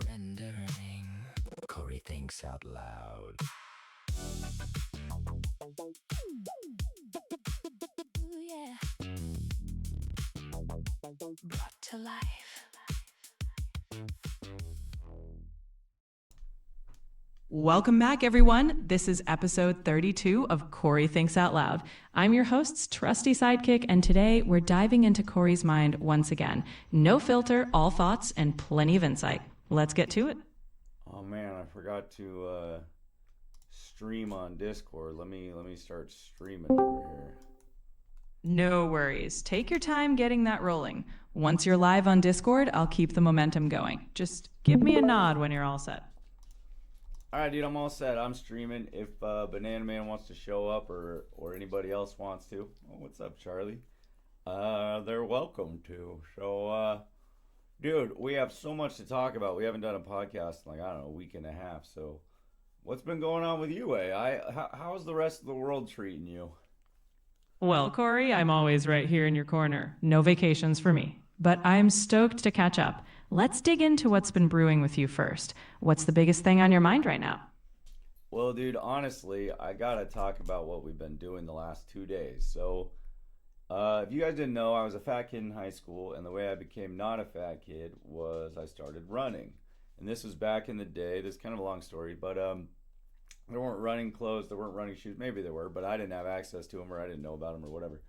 Rendering. Cory thinks out loud. Ooh, yeah. Brought to life. Welcome back, everyone. This is episode 32 of Cory Thinks Out Loud. I'm your host's trusty sidekick, and today we're diving into Cory's mind once again. No filter, all thoughts, and plenty of insight. Let's get to it. Oh man, I forgot to stream on Discord. Let me start streaming over here. No worries. Take your time getting that rolling. Once you're live on Discord, I'll keep the momentum going. Just give me a nod when you're all set. All right, dude, I'm all set. I'm streaming. If Banana Man wants to show up or anybody else wants to, oh, what's up, Charlie? They're welcome to. So, dude, we have so much to talk about. We haven't done a podcast in like, I don't know, a week and a half. So, what's been going on with you, how's the rest of the world treating you? Well, Cory, I'm always right here in your corner. No vacations for me. But I'm stoked to catch up. Let's dig into what's been brewing with you first. What's the biggest thing on your mind right now? Well, dude, honestly, I gotta talk about what we've been doing the last 2 days. So, if you guys didn't know, I was a fat kid in high school, and the way I became not a fat kid was I started running. And this was back in the day. This is kind of a long story, but there weren't running clothes, there weren't running shoes. Maybe there were, but I didn't have access to them, or I didn't know about them, or whatever.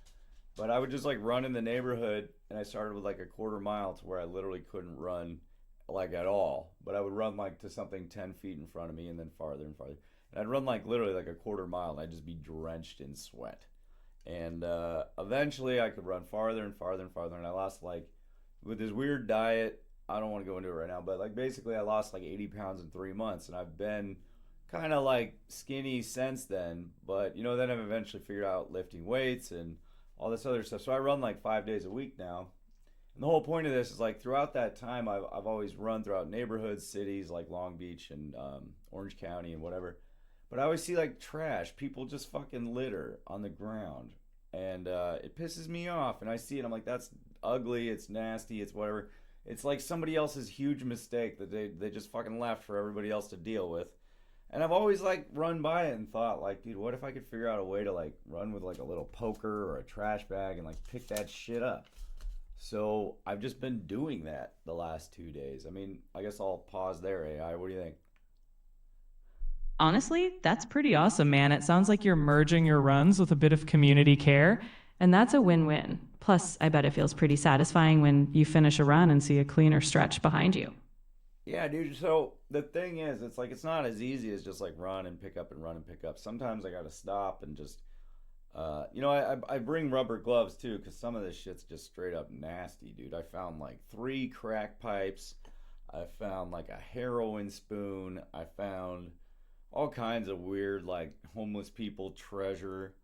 But I would just like run in the neighborhood, and I started with like a quarter mile to where I literally couldn't run like at all. But I would run like to something 10 feet in front of me, and then farther and farther. And I'd run like literally like a quarter mile, and I'd just be drenched in sweat. And eventually I could run farther and farther and farther, and I lost like, with this weird diet, I don't want to go into it right now, but like basically I lost like 80 pounds in 3 months, and I've been kind of like skinny since then. But you know, then I've eventually figured out lifting weights and all this other stuff. So I run like 5 days a week now. And the whole point of this is like throughout that time, I've always run throughout neighborhoods, cities like Long Beach and Orange County and whatever. But I always see like trash, people just fucking litter on the ground. And it pisses me off. And I see it, I'm like, that's ugly, it's nasty, it's whatever. It's like somebody else's huge mistake that they just fucking left for everybody else to deal with. And I've always like run by it and thought like, dude, what if I could figure out a way to like run with like a little poker or a trash bag and like pick that shit up. So I've just been doing that the last 2 days. I mean, I guess I'll pause there, AI. What do you think? Honestly, that's pretty awesome, man. It sounds like you're merging your runs with a bit of community care, and that's a win-win. Plus, I bet it feels pretty satisfying when you finish a run and see a cleaner stretch behind you. Yeah, dude. So the thing is, it's like it's not as easy as just like run and pick up and run and pick up. Sometimes I gotta stop and just, I bring rubber gloves too, because some of this shit's just straight up nasty, dude. I found like 3 crack pipes. I found like a heroin spoon. I found all kinds of weird like homeless people treasure.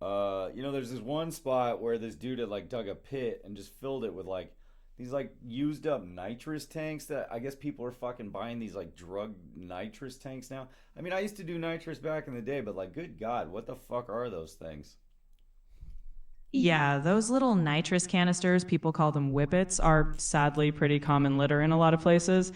There's this one spot where this dude had like dug a pit and just filled it with like these like used up nitrous tanks that I guess people are fucking buying these like drug nitrous tanks now. I mean, I used to do nitrous back in the day, but like, good God, what the fuck are those things? Yeah, those little nitrous canisters, people call them whippits, are sadly pretty common litter in a lot of places.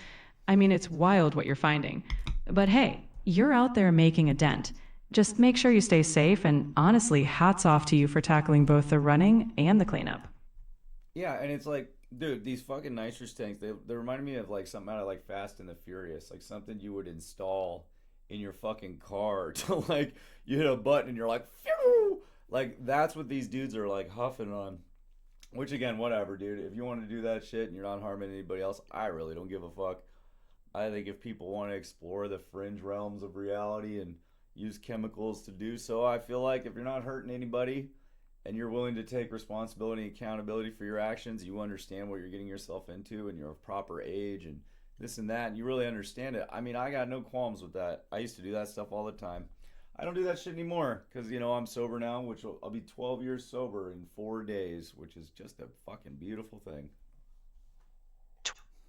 I mean, it's wild what you're finding. But hey, you're out there making a dent. Just make sure you stay safe, and honestly, hats off to you for tackling both the running and the cleanup. Yeah, and it's like, dude, these fucking nitrous tanks, they remind me of like something out of like Fast and the Furious, like something you would install in your fucking car to like, you hit a button and you're like, phew! Like that's what these dudes are like huffing on. Which again, whatever, dude. If you want to do that shit and you're not harming anybody else, I really don't give a fuck. I think if people want to explore the fringe realms of reality and use chemicals to do so, I feel like if you're not hurting anybody and you're willing to take responsibility and accountability for your actions, you understand what you're getting yourself into and you're of proper age and this and that, and you really understand it. I mean, I got no qualms with that. I used to do that stuff all the time. I don't do that shit anymore because, I'm sober now, which I'll be 12 years sober in 4 days, which is just a fucking beautiful thing.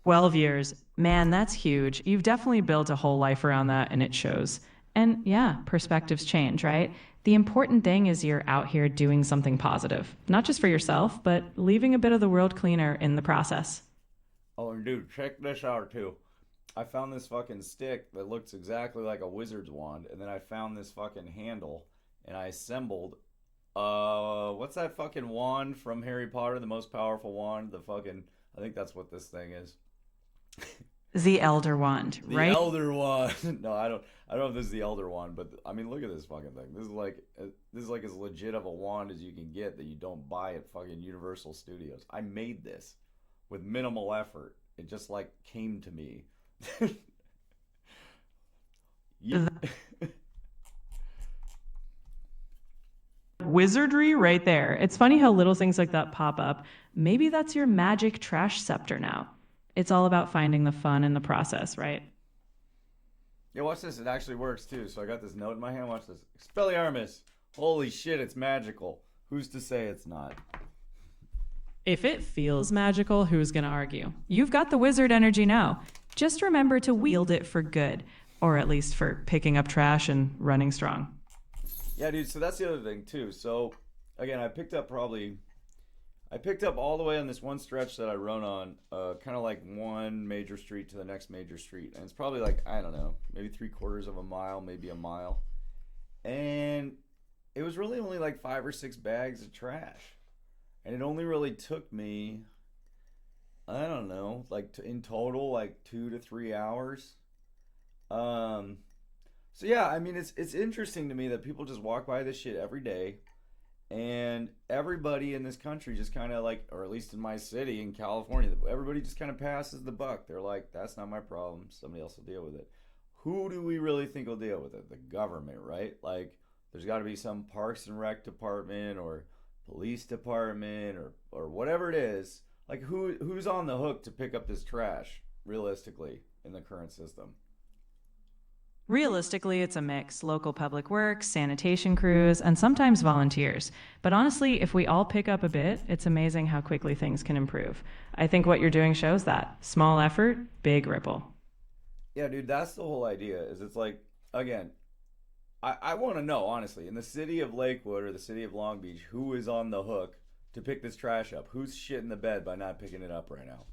12 years. Man, that's huge. You've definitely built a whole life around that, and it shows. And yeah, perspectives change, right? The important thing is you're out here doing something positive, not just for yourself, but leaving a bit of the world cleaner in the process. Oh, and dude, check this out too. I found this fucking stick that looks exactly like a wizard's wand, and then I found this fucking handle, and I assembled. What's that fucking wand from Harry Potter? The most powerful wand. The fucking. I think that's what this thing is. The Elder Wand, The right? Elder Wand. No, I don't. I don't know if this is the Elder Wand, but I mean, look at this fucking thing. This is like as legit of a wand as you can get that you don't buy at fucking Universal Studios. I made this with minimal effort. It just like came to me. You, Wizardry right there. It's funny how little things like that pop up. Maybe that's your magic trash scepter now. It's all about finding the fun in the process, right? yeah, watch this. It actually works too. So I got this note in my hand. Watch this. Expelliarmus. Holy shit, it's magical. Who's to say it's not? If it feels magical, who's going to argue? You've got the wizard energy now. Just remember to wield it for good, or at least for picking up trash and running strong. Yeah, dude. So that's the other thing too. So again, I picked up all the way on this one stretch that I run on, kind of like one major street to the next major street, and it's probably like I don't know, maybe 3/4 of a mile, maybe a mile, and it was really only like 5 or 6 bags of trash, and it only really took me, I don't know, like in total like 2 to 3 hours. Um, so yeah, I mean it's interesting to me that people just walk by this shit every day, and everybody in this country just kind of like, or at least in my city in California, everybody just kind of passes the buck. They're like, that's not my problem. Somebody else will deal with it. Who do we really think will deal with it? The government, right? Like, there's got to be some Parks and Rec department or police department or whatever it is. Like, who's on the hook to pick up this trash realistically in the current system? Realistically, it's a mix local public works, sanitation crews, and sometimes volunteers. But honestly, if we all pick up a bit, it's amazing how quickly things can improve. I think what you're doing shows that. Small effort, big ripple. Yeah, dude, that's the whole idea. Is it's like, again, I want to know honestly, in the city of Lakewood or the city of Long Beach, who is on the hook to pick this trash up? Who's shitting the bed by not picking it up right now?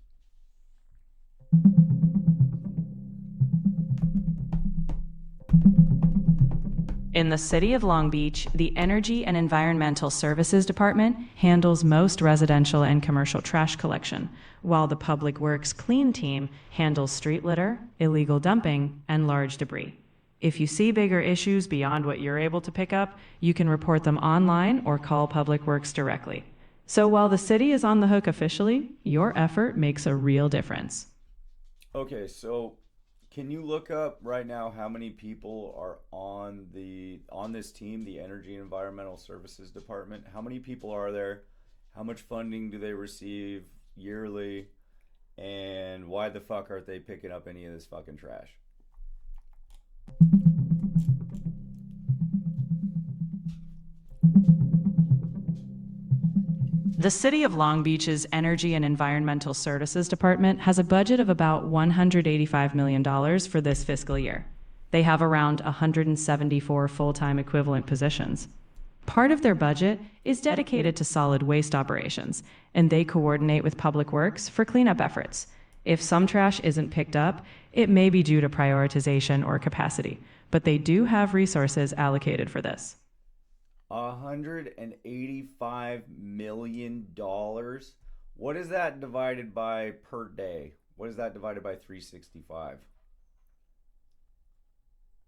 In the city of Long Beach, the Energy and Environmental Services Department handles most residential and commercial trash collection, while the Public Works Clean Team handles street litter, illegal dumping, and large debris. If you see bigger issues beyond what you're able to pick up, you can report them online or call Public Works directly. So while the city is on the hook officially, your effort makes a real difference. Okay, so can you look up right now how many people are on this team, the Energy and Environmental Services Department? How many people are there? How much funding do they receive yearly? And why the fuck aren't they picking up any of this fucking trash? The City of Long Beach's Energy and Environmental Services Department has a budget of about $185 million for this fiscal year. They have around 174 full-time equivalent positions. Part of their budget is dedicated to solid waste operations, and they coordinate with Public Works for cleanup efforts. If some trash isn't picked up, it may be due to prioritization or capacity, but they do have resources allocated for this. $185 million. What is that divided by per day? What is that divided by 365?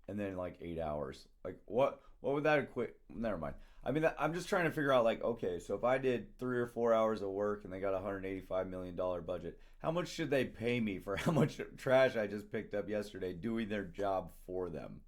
And then like 8 hours. Like what would that equate? Never mind. I mean, I'm just trying to figure out like, okay, so if I did 3 or 4 hours of work and they got a $185 million budget, how much should they pay me for how much trash I just picked up yesterday doing their job for them?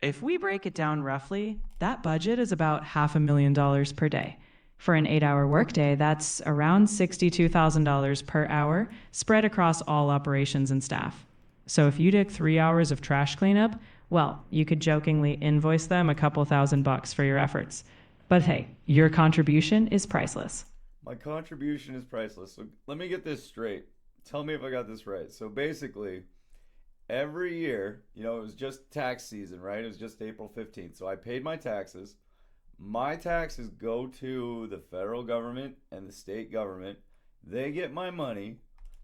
If we break it down roughly, that budget is about $500,000 per day. For an 8-hour workday, that's around $62,000 per hour, spread across all operations and staff. So if you did 3 hours of trash cleanup, well, you could jokingly invoice them a couple $1,000 for your efforts. But hey, your contribution is priceless. My contribution is priceless. So let me get this straight. Tell me if I got this right. So basically, every year, it was just tax season, right? It was just April 15th. So I paid my taxes. My taxes go to the federal government and the state government. They get my money.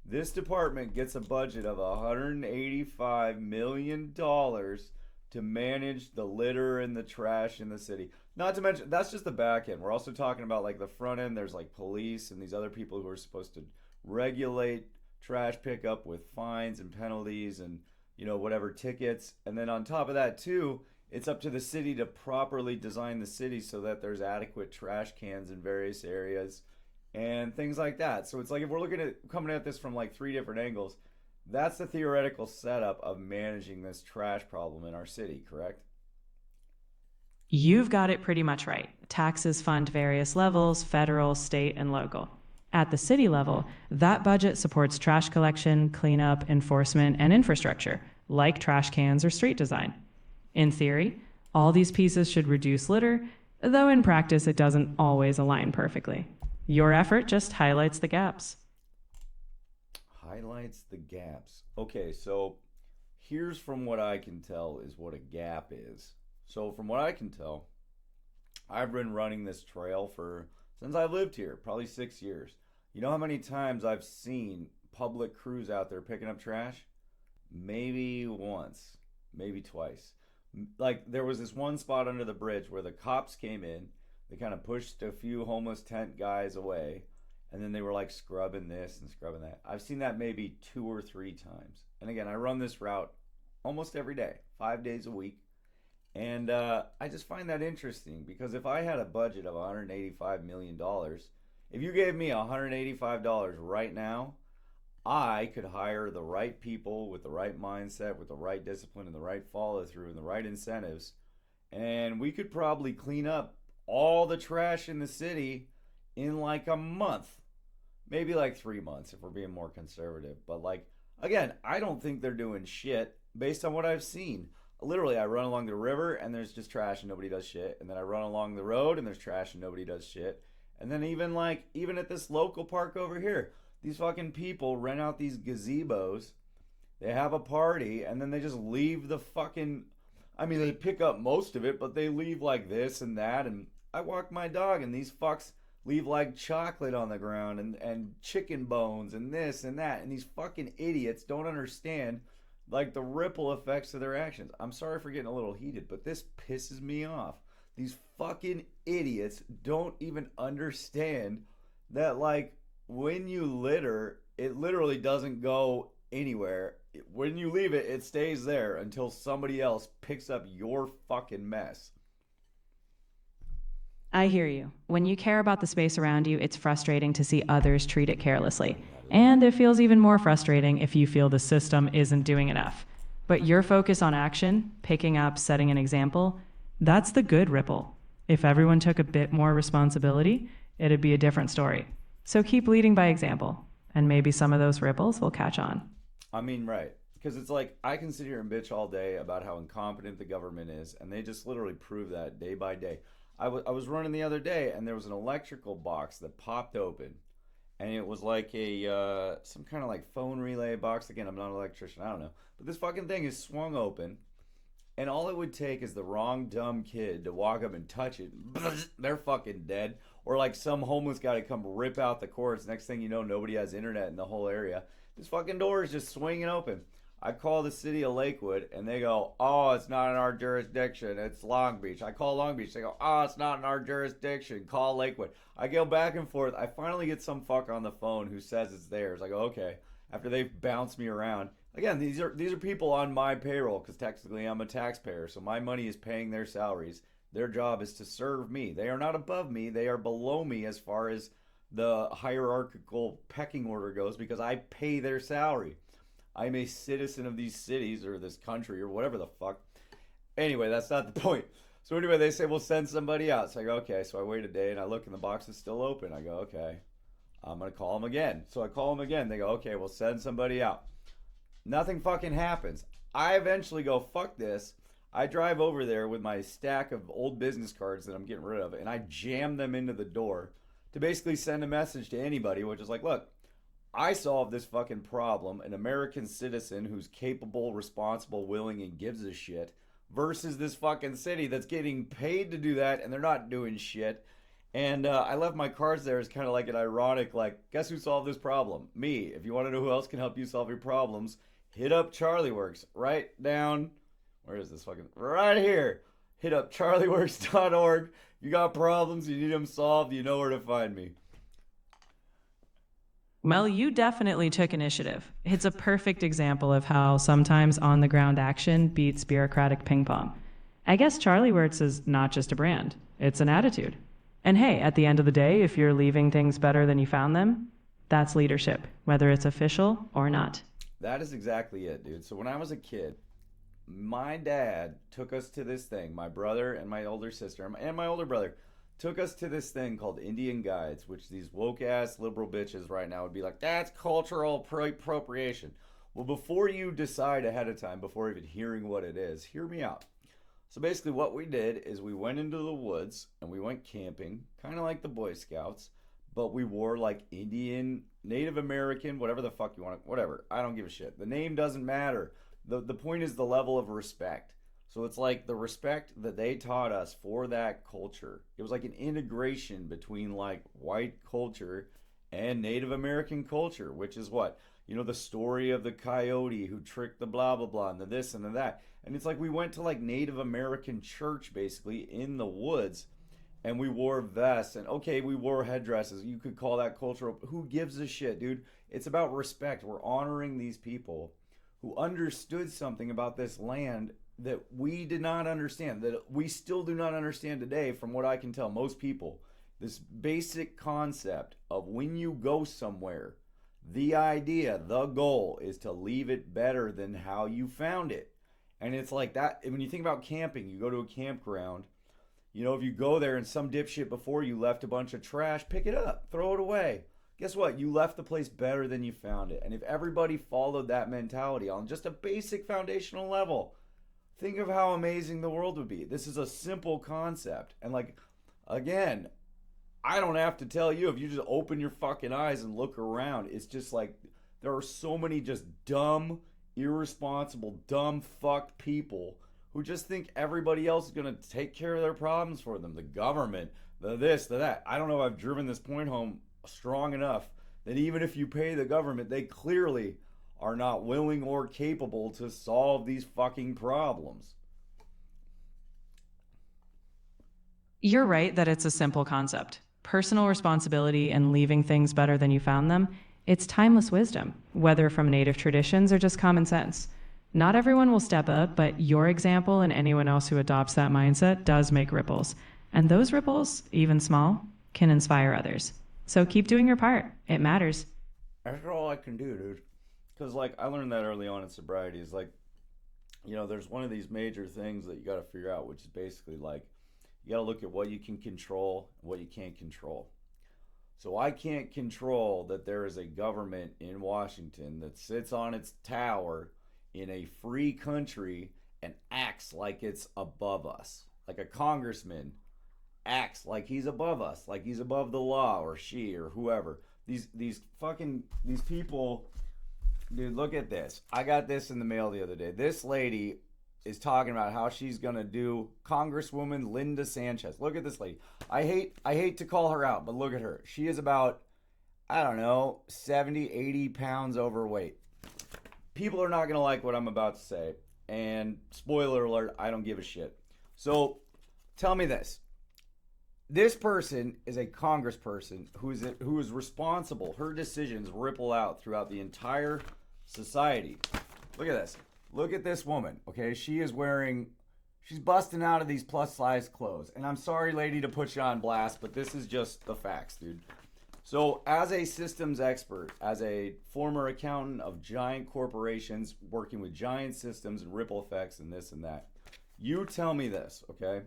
This department gets a budget of $185 million to manage the litter and the trash in the city. Not to mention, that's just the back end. We're also talking about like the front end. There's like police and these other people who are supposed to regulate trash pickup with fines and penalties and, whatever tickets. And then on top of that, too, it's up to the city to properly design the city so that there's adequate trash cans in various areas and things like that. So it's like if we're looking at coming at this from like three different angles, that's the theoretical setup of managing this trash problem in our city, correct? You've got it pretty much right. Taxes fund various levels, federal, state, and local. At the city level, that budget supports trash collection, cleanup, enforcement, and infrastructure, like trash cans or street design. In theory, all these pieces should reduce litter, though in practice it doesn't always align perfectly. Your effort just highlights the gaps. Highlights the gaps. Okay, so here's from what I can tell is what a gap is. So from what I can tell, I've been running this trail since I lived here, probably 6 years. You know how many times I've seen public crews out there picking up trash? Maybe once, maybe twice. Like there was this one spot under the bridge where the cops came in, they kind of pushed a few homeless tent guys away, and then they were like scrubbing this and scrubbing that. I've seen that maybe 2 or 3 times. And again, I run this route almost every day, 5 days a week. And I just find that interesting because if I had a budget of $185 million, if you gave me $185 right now, I could hire the right people with the right mindset, with the right discipline and the right follow through and the right incentives. And we could probably clean up all the trash in the city in like a month, maybe like 3 months if we're being more conservative. But like, again, I don't think they're doing shit based on what I've seen. Literally, I run along the river and there's just trash and nobody does shit. And then I run along the road and there's trash and nobody does shit. And then even at this local park over here, these fucking people rent out these gazebos. They have a party and then they just leave the fucking, they pick up most of it, but they leave like this and that. And I walk my dog and these fucks leave like chocolate on the ground and chicken bones and this and that. And these fucking idiots don't understand like the ripple effects of their actions. I'm sorry for getting a little heated, but this pisses me off. These fucking idiots don't even understand that like when you litter, it literally doesn't go anywhere. When you leave it, it stays there until somebody else picks up your fucking mess. I hear you. When you care about the space around you, it's frustrating to see others treat it carelessly. And it feels even more frustrating if you feel the system isn't doing enough. But your focus on action, picking up, setting an example, that's the good ripple. If everyone took a bit more responsibility, it'd be a different story. So keep leading by example, and maybe some of those ripples will catch on. Right. Because it's like, I can sit here and bitch all day about how incompetent the government is, and they just literally prove that day by day. I was running the other day, and there was an electrical box that popped open. And it was like some kind of like phone relay box. Again, I'm not an electrician, I don't know. But this fucking thing is swung open. And all it would take is the wrong dumb kid to walk up and touch it. They're fucking dead. Or like some homeless guy to come rip out the cords. Next thing you know, nobody has internet in the whole area. This fucking door is just swinging open. I call the city of Lakewood and they go, oh, it's not in our jurisdiction. It's Long Beach. I call Long Beach. They go, oh, it's not in our jurisdiction. Call Lakewood. I go back and forth. I finally get some fuck on the phone who says it's theirs. I go, okay. After they've bounced me around. Again, these are people on my payroll because technically I'm a taxpayer. So my money is paying their salaries. Their job is to serve me. They are not above me. They are below me as far as the hierarchical pecking order goes because I pay their salary. I'm a citizen of these cities or this country or whatever the fuck. Anyway, that's not the point. So anyway, they say, we'll send somebody out. So I go, okay. So I wait a day and I look and the box is still open. I go, okay, I'm going to call them again. So I call them again. They go, okay, we'll send somebody out. Nothing fucking happens. I eventually go, fuck this. I drive over there with my stack of old business cards that I'm getting rid of and I jam them into the door to basically send a message to anybody, which is like, look, I solve this fucking problem, an American citizen who's capable, responsible, willing, and gives a shit, versus this fucking city that's getting paid to do that and they're not doing shit. And I left my cards there as kind of like an ironic, like, guess who solved this problem? Me. If you want to know who else can help you solve your problems, hit up Charlie Works. Right down, where is this fucking? Right here. Hit up charlieworks.org. You got problems, you need them solved, you know where to find me. Well, you definitely took initiative. It's a perfect example of how sometimes on the ground action beats bureaucratic ping pong. I guess Charlie Works is not just a brand, it's an attitude. And hey, at the end of the day, if you're leaving things better than you found them, that's leadership, whether it's official or not. That is exactly it, dude. So when I was a kid, my dad took us to this thing. My brother and my older sister and my older brother took us to this thing called Indian Guides, which these woke ass liberal bitches right now would be like, that's cultural appropriation. Well, before you decide ahead of time, before even hearing what it is, hear me out. So basically what we did is we went into the woods and we went camping, kind of like the Boy Scouts, but we wore like Indian, Native American, whatever the fuck you want, whatever. I don't give a shit. The name doesn't matter. The point is the level of respect. So it's like the respect that they taught us for that culture. It was like an integration between like white culture and Native American culture, which is what? You know, the story of the coyote who tricked the blah, blah, blah, and the this and the that. And it's like we went to like Native American church basically in the woods and we wore vests and okay, we wore headdresses. You could call that cultural. Who gives a shit, dude? It's about respect. We're honoring these people who understood something about this land that we did not understand, that we still do not understand today, from what I can tell, most people. This basic concept of when you go somewhere, the idea, the goal is to leave it better than how you found it. And it's like that. When you think about camping, you go to a campground, you know, if you go there and some dipshit before you left a bunch of trash, pick it up, throw it away. Guess what? You left the place better than you found it. And if everybody followed that mentality on just a basic foundational level, think of how amazing the world would be. This is a simple concept. And like, again, I don't have to tell you, if you just open your fucking eyes and look around, it's just like there are so many just dumb, irresponsible, dumb fucked people who just think everybody else is going to take care of their problems for them. The government, the this, the that. I don't know if I've driven this point home strong enough that even if you pay the government, they clearly are not willing or capable to solve these fucking problems. You're right that it's a simple concept. Personal responsibility and leaving things better than you found them, it's timeless wisdom, whether from native traditions or just common sense. Not everyone will step up, but your example and anyone else who adopts that mindset does make ripples. And those ripples, even small, can inspire others. So keep doing your part. It matters. That's all I can do, dude. Because, like, I learned that early on in sobriety is, like, you know, there's one of these major things that you got to figure out, which is basically, like, you got to look at what you can control and what you can't control. So I can't control that there is a government in Washington that sits on its tower in a free country and acts like it's above us. Like a congressman acts like he's above us, like he's above the law, or she, or whoever. These people, dude, look at this. I got this in the mail the other day. This lady is talking about how she's gonna do Congresswoman Linda Sanchez. Look at this lady. I hate to call her out, but look at her. She is about, I don't know, 70, 80 pounds overweight. People are not gonna like what I'm about to say. And spoiler alert, I don't give a shit. So tell me this. This person is a congressperson who is responsible. Her decisions ripple out throughout the entire society. Look at this. Look at this woman, okay? She's busting out of these plus size clothes. And I'm sorry, lady, to put you on blast, but this is just the facts, dude. So as a systems expert, as a former accountant of giant corporations working with giant systems and ripple effects and this and that, you tell me this, okay?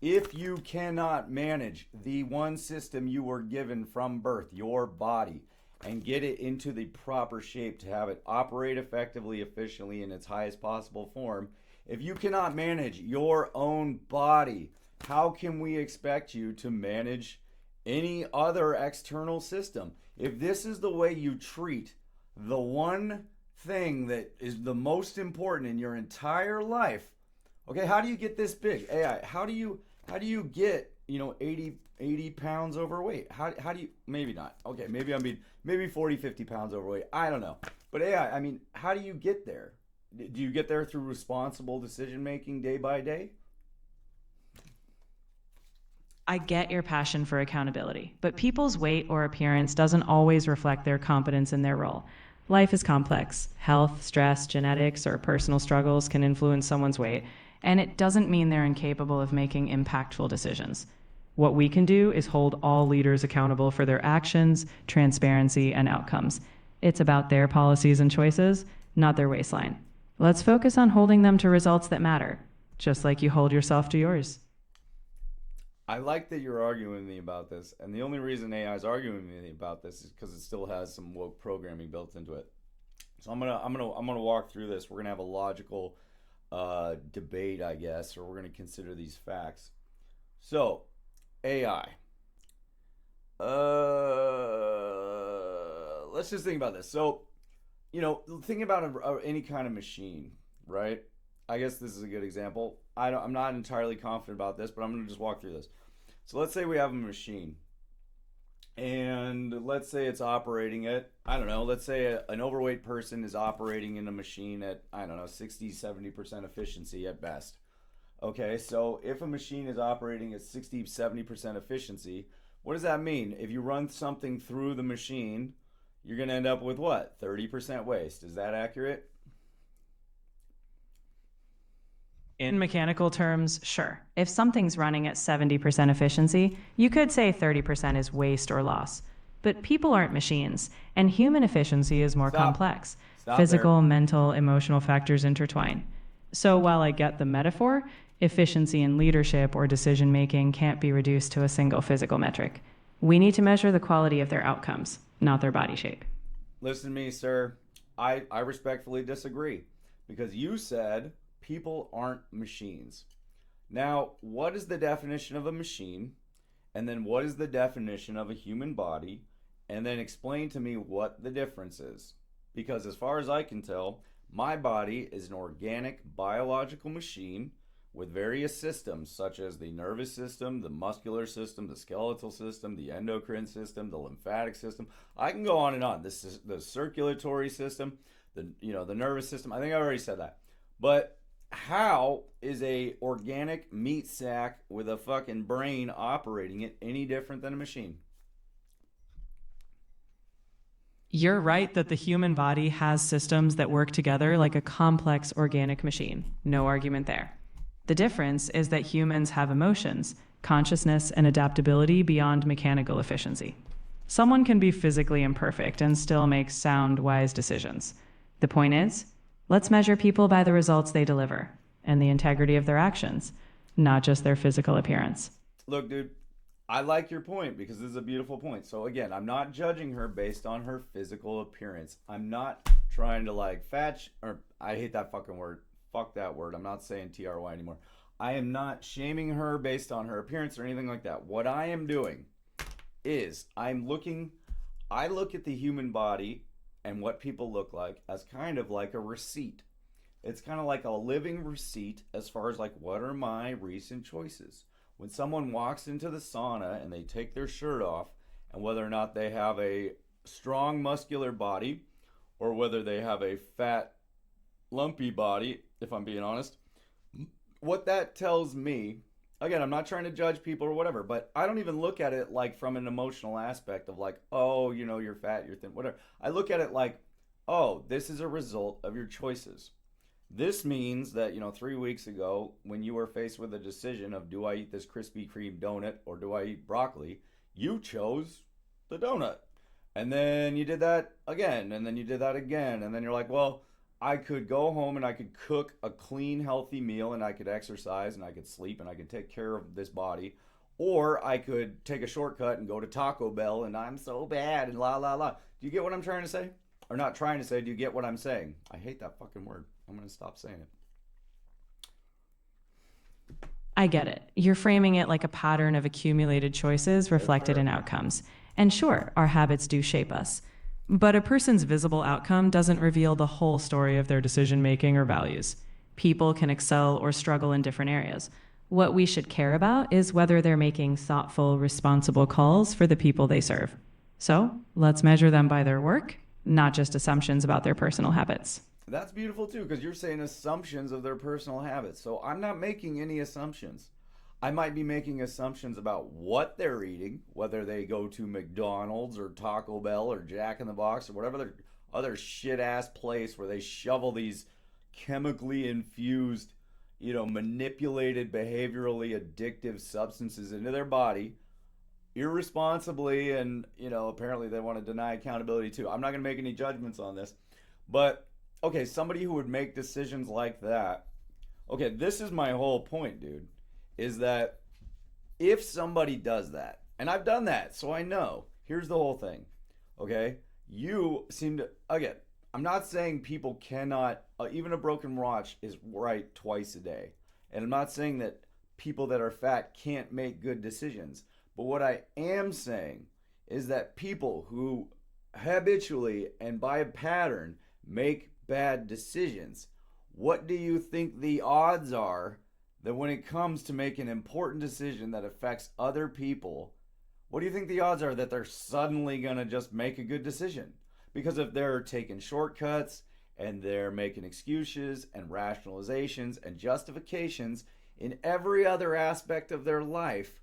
If you cannot manage the one system you were given from birth, your body, and get it into the proper shape to have it operate effectively, efficiently, in its highest possible form, if you cannot manage your own body, how can we expect you to manage any other external system. If this is the way you treat the one thing that is the most important in your entire life, okay, how do you get this big? AI, how do you get, 80 pounds overweight? How do you, maybe not. Okay, maybe 40, 50 pounds overweight. I don't know. But AI, I mean, how do you get there? Do you get there through responsible decision making day by day? I get your passion for accountability, but people's weight or appearance doesn't always reflect their competence in their role. Life is complex. Health, stress, genetics, or personal struggles can influence someone's weight, and it doesn't mean they're incapable of making impactful decisions. What we can do is hold all leaders accountable for their actions, transparency, and outcomes. It's about their policies and choices, not their waistline. Let's focus on holding them to results that matter, just like you hold yourself to yours. I like that you're arguing with me about this, and the only reason AI is arguing with me about this is because it still has some woke programming built into it. So I'm gonna walk through this. We're gonna have a logical debate, I guess, or we're gonna consider these facts. So AI. Let's just think about this. So, think about any kind of machine, right? I guess this is a good example. I'm not entirely confident about this, but I'm going to just walk through this. So let's say we have a machine, and let's say it's operating at, I don't know, let's say an overweight person is operating in a machine at, I don't know, 60, 70% efficiency at best. Okay, so if a machine is operating at 60, 70% efficiency, what does that mean? If you run something through the machine, you're going to end up with what? 30% waste. Is that accurate? In mechanical terms, sure. If something's running at 70% efficiency, you could say 30% is waste or loss. But people aren't machines, and human efficiency is more complex. Physical, mental, emotional factors intertwine. So while I get the metaphor, efficiency in leadership or decision making can't be reduced to a single physical metric. We need to measure the quality of their outcomes, not their body shape. Listen to me, sir. I respectfully disagree, because you said people aren't machines. Now, what is the definition of a machine? And then what is the definition of a human body? And then explain to me what the difference is. Because as far as I can tell, my body is an organic biological machine with various systems, such as the nervous system, the muscular system, the skeletal system, the endocrine system, the lymphatic system. I can go on and on. This is the circulatory system, the nervous system. I think I already said that. But how is a organic meat sack with a fucking brain operating it any different than a machine? You're right that the human body has systems that work together like a complex organic machine. No argument there. The difference is that humans have emotions, consciousness, and adaptability beyond mechanical efficiency. Someone can be physically imperfect and still make sound, wise decisions. The point is, let's measure people by the results they deliver and the integrity of their actions, not just their physical appearance. Look, dude, I like your point because this is a beautiful point. So again, I'm not judging her based on her physical appearance. I'm not trying to or I hate that fucking word. Fuck that word. I'm not saying TRY anymore. I am not shaming her based on her appearance or anything like that. What I am doing is I look at the human body and what people look like as kind of like a receipt. It's kind of like a living receipt as far as like what are my recent choices. When someone walks into the sauna and they take their shirt off, and whether or not they have a strong muscular body or whether they have a fat lumpy body, if I'm being honest, what that tells me, again, I'm not trying to judge people or whatever, but I don't even look at it like from an emotional aspect of like, oh, you're fat, you're thin, whatever. I look at it like, oh, this is a result of your choices. This means that, 3 weeks ago, when you were faced with a decision of do I eat this Krispy Kreme donut or do I eat broccoli, you chose the donut. And then you did that again, and then you did that again, and then you're like, well, I could go home and I could cook a clean, healthy meal and I could exercise and I could sleep and I could take care of this body. Or I could take a shortcut and go to Taco Bell and I'm so bad and la la la. Do you get what I'm trying to say? Or not trying to say, do you get what I'm saying? I hate that fucking word. I'm going to stop saying it. I get it. You're framing it like a pattern of accumulated choices reflected in outcomes. And sure, our habits do shape us. But a person's visible outcome doesn't reveal the whole story of their decision making or values. People can excel or struggle in different areas. What we should care about is whether they're making thoughtful, responsible calls for the people they serve. So let's measure them by their work, not just assumptions about their personal habits. That's beautiful too, because you're saying assumptions of their personal habits. So I'm not making any assumptions. I might be making assumptions about what they're eating, whether they go to McDonald's or Taco Bell or Jack in the Box or whatever other shit ass place where they shovel these chemically infused, manipulated, behaviorally addictive substances into their body irresponsibly, and apparently they want to deny accountability too. I'm not going to make any judgments on this, but okay, somebody who would make decisions like that. Okay, this is my whole point, dude, is that if somebody does that, and I've done that, so I know, here's the whole thing. Okay, you seem to, again, I'm not saying people cannot, even a broken watch is right twice a day, and I'm not saying that people that are fat can't make good decisions. But what I am saying is that people who habitually and by a pattern make bad decisions, what do you think the odds are that when it comes to making an important decision that affects other people, what do you think the odds are that they're suddenly going to just make a good decision? Because if they're taking shortcuts and they're making excuses and rationalizations and justifications in every other aspect of their life,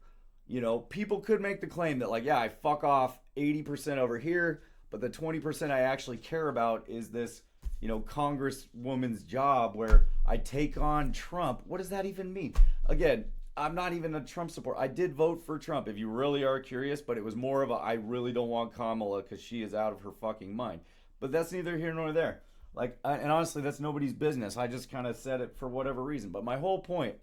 people could make the claim that, like, yeah, I fuck off 80% over here, but the 20% I actually care about is this, congresswoman's job where I take on Trump. What does that even mean? Again, I'm not even a Trump supporter. I did vote for Trump, if you really are curious, but it was more of a, I really don't want Kamala because she is out of her fucking mind. But that's neither here nor there. Like, and honestly, that's nobody's business. I just kind of said it for whatever reason. But my whole point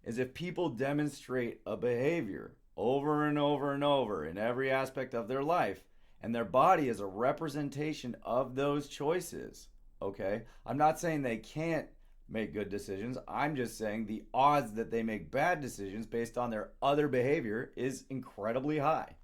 is if people demonstrate a behavior over and over and over in every aspect of their life, and their body is a representation of those choices, okay? I'm not saying they can't make good decisions. I'm just saying the odds that they make bad decisions based on their other behavior is incredibly high.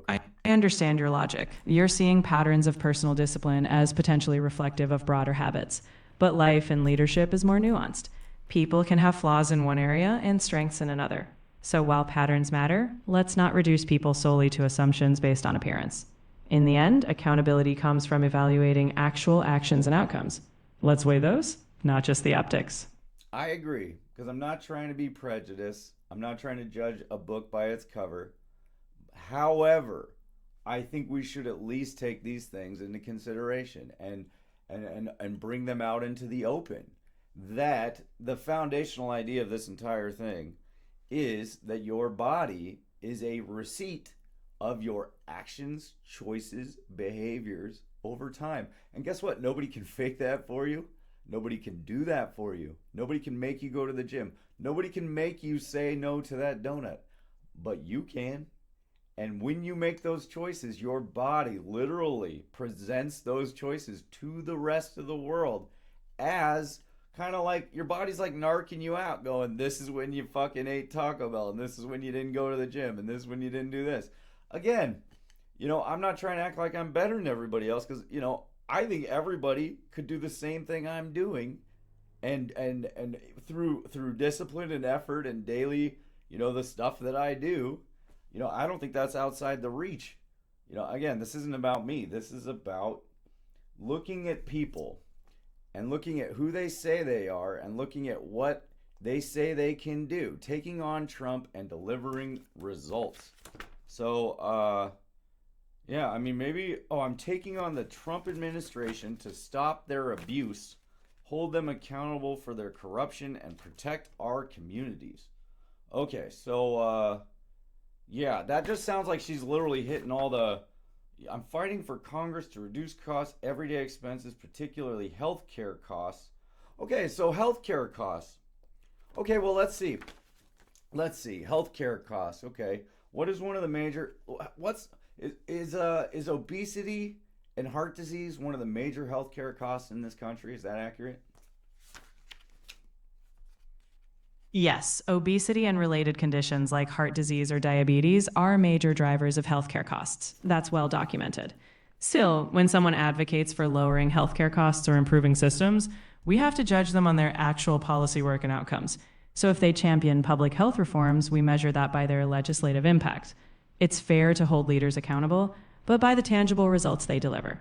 I understand your logic. You're seeing patterns of personal discipline as potentially reflective of broader habits. But life and leadership is more nuanced. People can have flaws in one area and strengths in another. So while patterns matter, let's not reduce people solely to assumptions based on appearance. In the end, accountability comes from evaluating actual actions and outcomes. Let's weigh those, not just the optics. I agree, because I'm not trying to be prejudiced. I'm not trying to judge a book by its cover. However, I think we should at least take these things into consideration and bring them out into the open. That the foundational idea of this entire thing is that your body is a receipt of your actions, choices, behaviors over time. And guess what? Nobody can fake that for you. Nobody can do that for you. Nobody can make you go to the gym. Nobody can make you say no to that donut. But you can. And when you make those choices, your body literally presents those choices to the rest of the world as kind of like your body's like narking you out, going, this is when you fucking ate Taco Bell, and this is when you didn't go to the gym, and this is when you didn't do this. Again, I'm not trying to act like I'm better than everybody else, because, I think everybody could do the same thing I'm doing, and through discipline and effort and daily, the stuff that I do. I don't think that's outside the reach. Again, this isn't about me. This is about looking at people and looking at who they say they are and looking at what they say they can do, taking on Trump and delivering results. So, yeah, I mean, maybe, I'm taking on the Trump administration to stop their abuse, hold them accountable for their corruption, and protect our communities. Okay, so, yeah, that just sounds like she's literally hitting all the... I'm fighting for Congress to reduce costs, everyday expenses, particularly healthcare costs. Okay, so healthcare costs. Okay, well, let's see. Healthcare costs. Okay, what is one of the major... is obesity And heart disease, one of the major healthcare costs in this country. Is that accurate? Yes, obesity and related conditions like heart disease or diabetes are major drivers of healthcare costs. That's well documented. Still, when someone advocates for lowering healthcare costs or improving systems, we have to judge them on their actual policy work and outcomes. So if they champion public health reforms, we measure that by their legislative impact. It's fair to hold leaders accountable, but by the tangible results they deliver.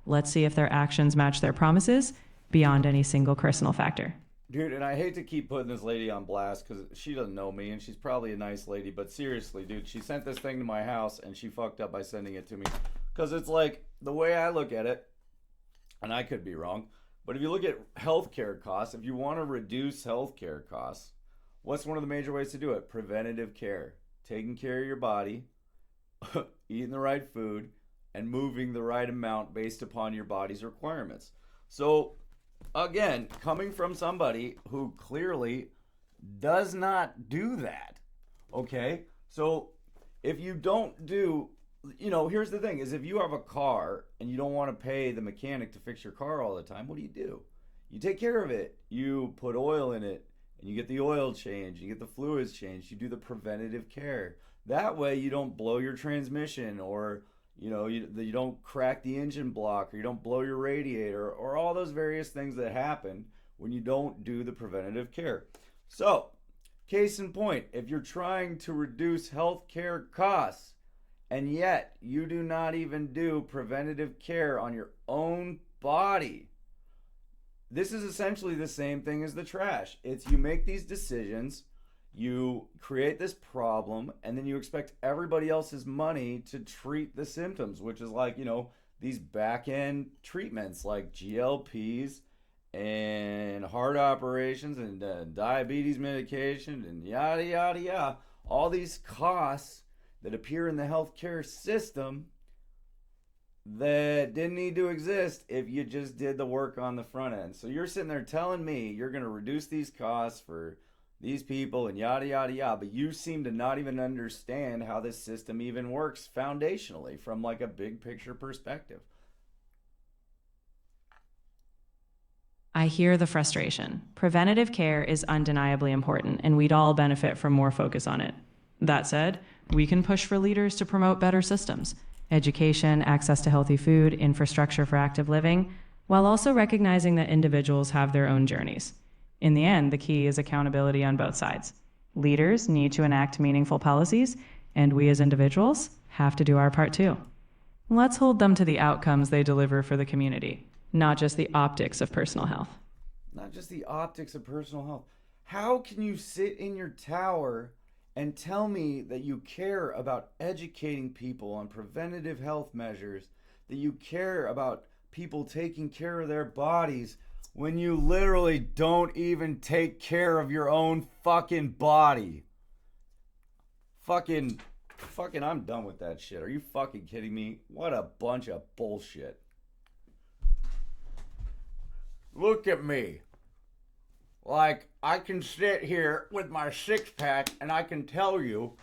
Let's see if their actions match their promises beyond any single personal factor. Dude, and I hate to keep putting this lady on blast because she doesn't know me and she's probably a nice lady, but seriously, dude, she sent this thing to my house and she fucked up by sending it to me. Because it's like, the way I look at it, and I could be wrong, but if you look at healthcare costs, if you want to reduce healthcare costs, what's one of the major ways to do it? Preventative care. Taking care of your body, eating the right food, and moving the right amount based upon your body's requirements. So, again, coming from somebody who clearly does not do that, okay? So if you don't do, here's the thing, is if you have a car and you don't want to pay the mechanic to fix your car all the time, what do? You take care of it. You put oil in it and you get the oil changed, you get the fluids changed, you do the preventative care. That way you don't blow your transmission or you don't crack the engine block or you don't blow your radiator or all those various things that happen when you don't do the preventative care. So, case in point, if you're trying to reduce healthcare costs and yet you do not even do preventative care on your own body, this is essentially the same thing as the trash. It's you make these decisions, you create this problem, and then you expect everybody else's money to treat the symptoms, which is like, these back-end treatments like GLPs and heart operations and diabetes medication and yada, yada, yada. All these costs that appear in the healthcare system that didn't need to exist if you just did the work on the front end. So you're sitting there telling me you're going to reduce these costs for these people and yada, yada, yada, but you seem to not even understand how this system even works foundationally from like a big picture perspective. I hear the frustration. Preventative care is undeniably important, and we'd all benefit from more focus on it. That said, we can push for leaders to promote better systems, education, access to healthy food, infrastructure for active living, while also recognizing that individuals have their own journeys. In the end, the key is accountability on both sides. Leaders need to enact meaningful policies, and we as individuals have to do our part too. Let's hold them to the outcomes they deliver for the community, not just the optics of personal health. Not just the optics of personal health. How can you sit in your tower and tell me that you care about educating people on preventative health measures, that you care about people taking care of their bodies, when you literally don't even take care of your own fucking body? Fucking, I'm done with that shit. Are you fucking kidding me? What a bunch of bullshit. Look at me. Like, I can sit here with my six-pack and I can tell you,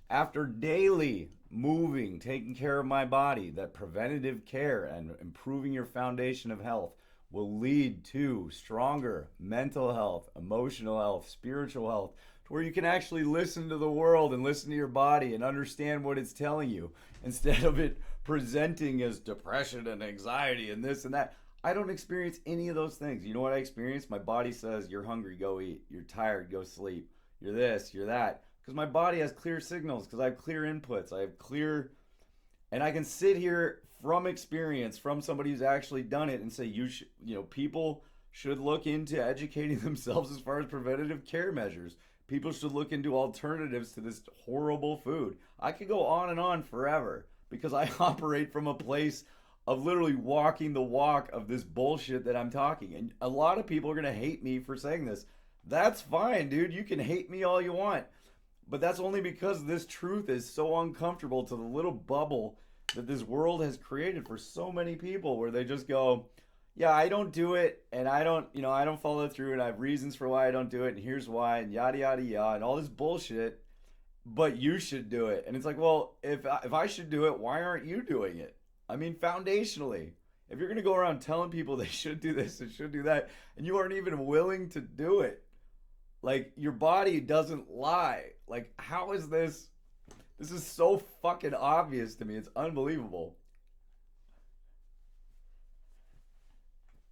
after daily moving, taking care of my body, that preventative care and improving your foundation of health will lead to stronger mental health, emotional health, spiritual health, to where you can actually listen to the world and listen to your body and understand what it's telling you, instead of it presenting as depression and anxiety and this and that. I don't experience any of those things. You know what I experience? My body says, you're hungry, go eat. You're tired, go sleep. You're this, you're that. Because my body has clear signals, because I have clear inputs. I have clear, and I can sit here from experience, from somebody who's actually done it, and say, people should look into educating themselves as far as preventative care measures. People should look into alternatives to this horrible food. I could go on and on forever, because I operate from a place of literally walking the walk of this bullshit that I'm talking. And a lot of people are going to hate me for saying this. That's fine, dude. You can hate me all you want. But that's only because this truth is so uncomfortable to the little bubble that this world has created for so many people, where they just go, yeah, I don't do it, and I don't follow through, and I have reasons for why I don't do it, and here's why, and yada, yada, yada, and all this bullshit, but you should do it. And it's like, well, if I should do it, why aren't you doing it? I mean, foundationally, If you're going to go around telling people they should do this and should do that, and you aren't even willing to do it, like your body doesn't lie. Like, how is this? This is so fucking obvious to me. It's unbelievable.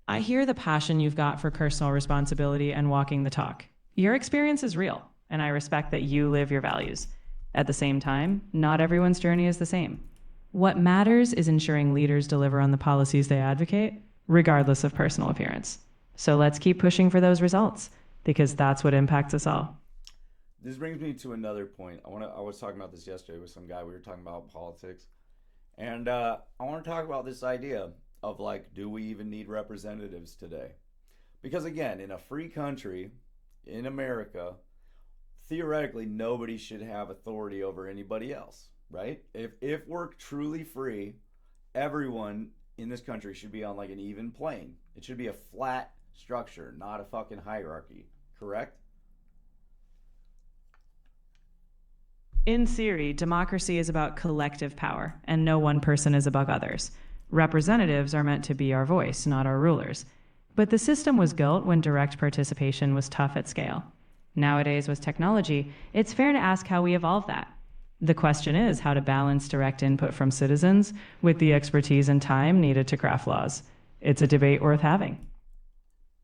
I hear the passion you've got for personal responsibility and walking the talk. Your experience is real, and I respect that you live your values. At the same time, not everyone's journey is the same. What matters is ensuring leaders deliver on the policies they advocate, regardless of personal appearance. So let's keep pushing for those results, because that's what impacts us all. This brings me to another point. I was talking about this yesterday with some guy. We were talking about politics, and I want to talk about this idea of like, do we even need representatives today? Because again, in a free country, in America, theoretically nobody should have authority over anybody else, right? If we're truly free, everyone in this country should be on like an even plane. It should be a flat structure, not a fucking hierarchy, correct? In theory, democracy is about collective power, and no one person is above others. Representatives are meant to be our voice, not our rulers. But the system was built when direct participation was tough at scale. Nowadays, with technology, it's fair to ask how we evolve that. The question is how to balance direct input from citizens with the expertise and time needed to craft laws. It's a debate worth having.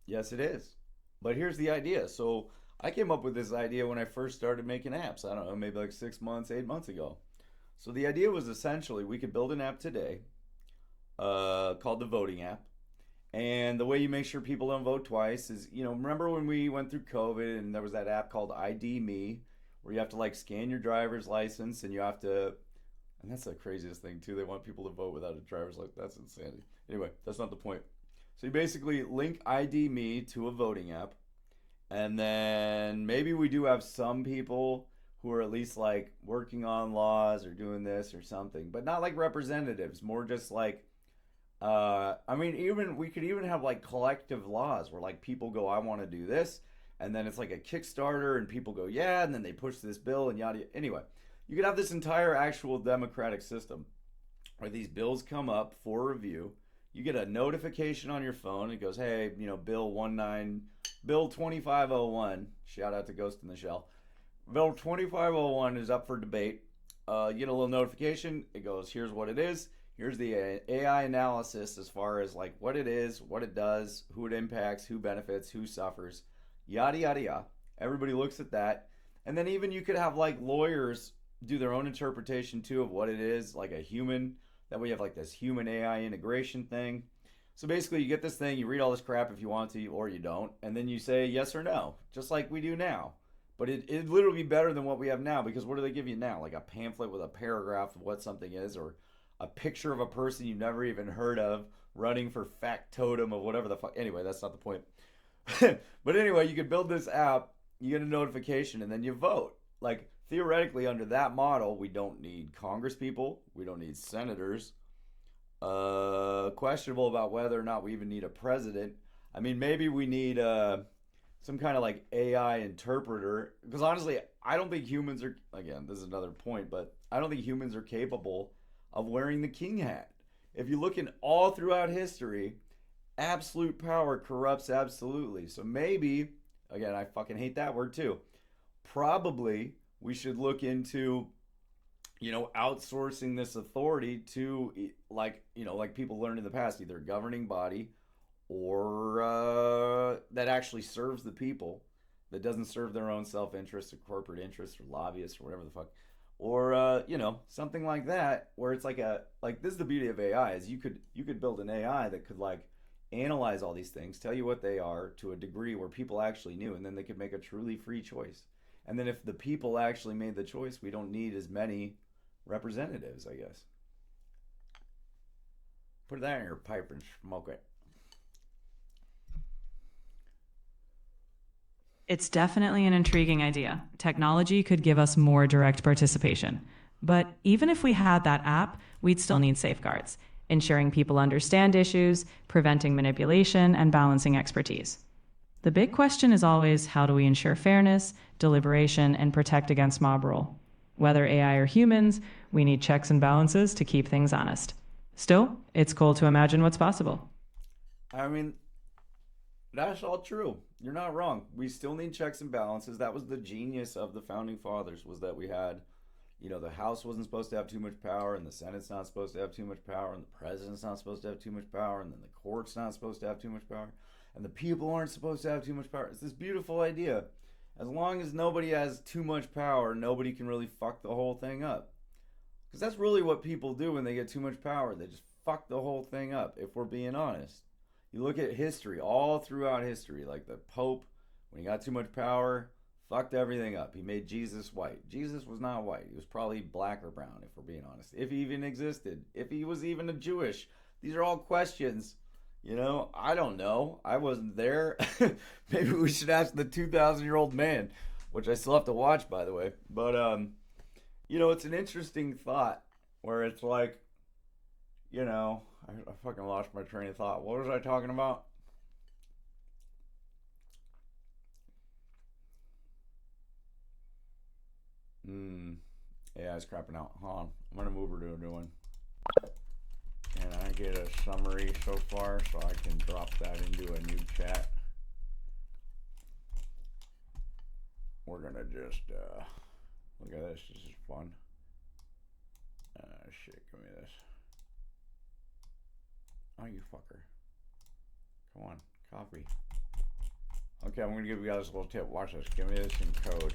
Yes, it is. But here's the idea. So I came up with this idea when I first started making apps. I don't know, maybe like 6 months, 8 months ago. So the idea was essentially we could build an app today called the voting app. And the way you make sure people don't vote twice is, remember when we went through COVID and there was that app called ID Me, where you have to like scan your driver's license and you have to, and that's the craziest thing too. They want people to vote without a driver's license. That's insanity. Anyway, that's not the point. So you basically link ID Me to a voting app. And then maybe we do have some people who are at least like working on laws or doing this or something, but not like representatives, more just like, even we could even have like collective laws where like people go, I want to do this, and then it's like a Kickstarter, and people go, yeah, and then they push this bill and yada. Anyway, you could have this entire actual democratic system where these bills come up for review. You get a notification on your phone. It goes, hey, Bill 2501. Shout out to Ghost in the Shell. Bill 2501 is up for debate. You get a little notification. It goes, here's what it is. Here's the AI analysis as far as like what it is, what it does, who it impacts, who benefits, who suffers, yada, yada, yada. Everybody looks at that. And then even you could have like lawyers do their own interpretation too of what it is, like a human. That way you have like this human AI integration thing. So basically you get this thing, you read all this crap if you want to or you don't, and then you say yes or no, just like we do now. But it'd literally be better than what we have now, because what do they give you now? Like a pamphlet with a paragraph of what something is, or a picture of a person you've never even heard of running for factotum of whatever the fuck. Anyway, that's not the point. But anyway, you could build this app, you get a notification, and then you vote. Like, theoretically, under that model, we don't need Congress people, we don't need senators. Questionable about whether or not we even need a president. I mean, maybe we need some kind of like AI interpreter, because honestly, I don't think humans are, again, this is another point, but I don't think humans are capable of wearing the king hat. If you look in all throughout history, absolute power corrupts absolutely. So maybe, again, I fucking hate that word too. Probably we should look into, outsourcing this authority to like people learned in the past, either a governing body or that actually serves the people, that doesn't serve their own self-interest or corporate interests or lobbyists or whatever the fuck. Or something like that, where it's like this is the beauty of AI, is you could build an AI that could like analyze all these things, tell you what they are to a degree where people actually knew, and then they could make a truly free choice. And then if the people actually made the choice, we don't need as many representatives, I guess. Put that in your pipe and smoke it. It's definitely an intriguing idea. Technology could give us more direct participation. But even if we had that app, we'd still need safeguards, ensuring people understand issues, preventing manipulation, and balancing expertise. The big question is always, how do we ensure fairness, deliberation, and protect against mob rule? Whether AI or humans, we need checks and balances to keep things honest. Still, it's cool to imagine what's possible. I mean, that's all true. You're not wrong. We still need checks and balances. That was the genius of the founding fathers, was that we had, the House wasn't supposed to have too much power, and the Senate's not supposed to have too much power, and the president's not supposed to have too much power, and then the court's not supposed to have too much power, and the people aren't supposed to have too much power. It's this beautiful idea. As long as nobody has too much power, nobody can really fuck the whole thing up. Because that's really what people do when they get too much power. They just fuck the whole thing up, if we're being honest. You look at history, all throughout history, like the Pope, when he got too much power, fucked everything up. He made Jesus white. Jesus was not white. He was probably black or brown, if we're being honest. If he even existed. If he was even a Jewish. These are all questions. I don't know. I wasn't there. Maybe we should ask the 2,000-year-old man, which I still have to watch, by the way. But, it's an interesting thought where it's like, I fucking lost my train of thought. What was I talking about? Yeah, it's crapping out. Hold on. I'm going to move her to a new one. Can I get a summary so far so I can drop that into a new chat? We're going to just, look at this. This is fun. Shit, give me this. Oh, you fucker. Come on, copy. Okay, I'm going to give you guys a little tip. Watch this. Give me this in code.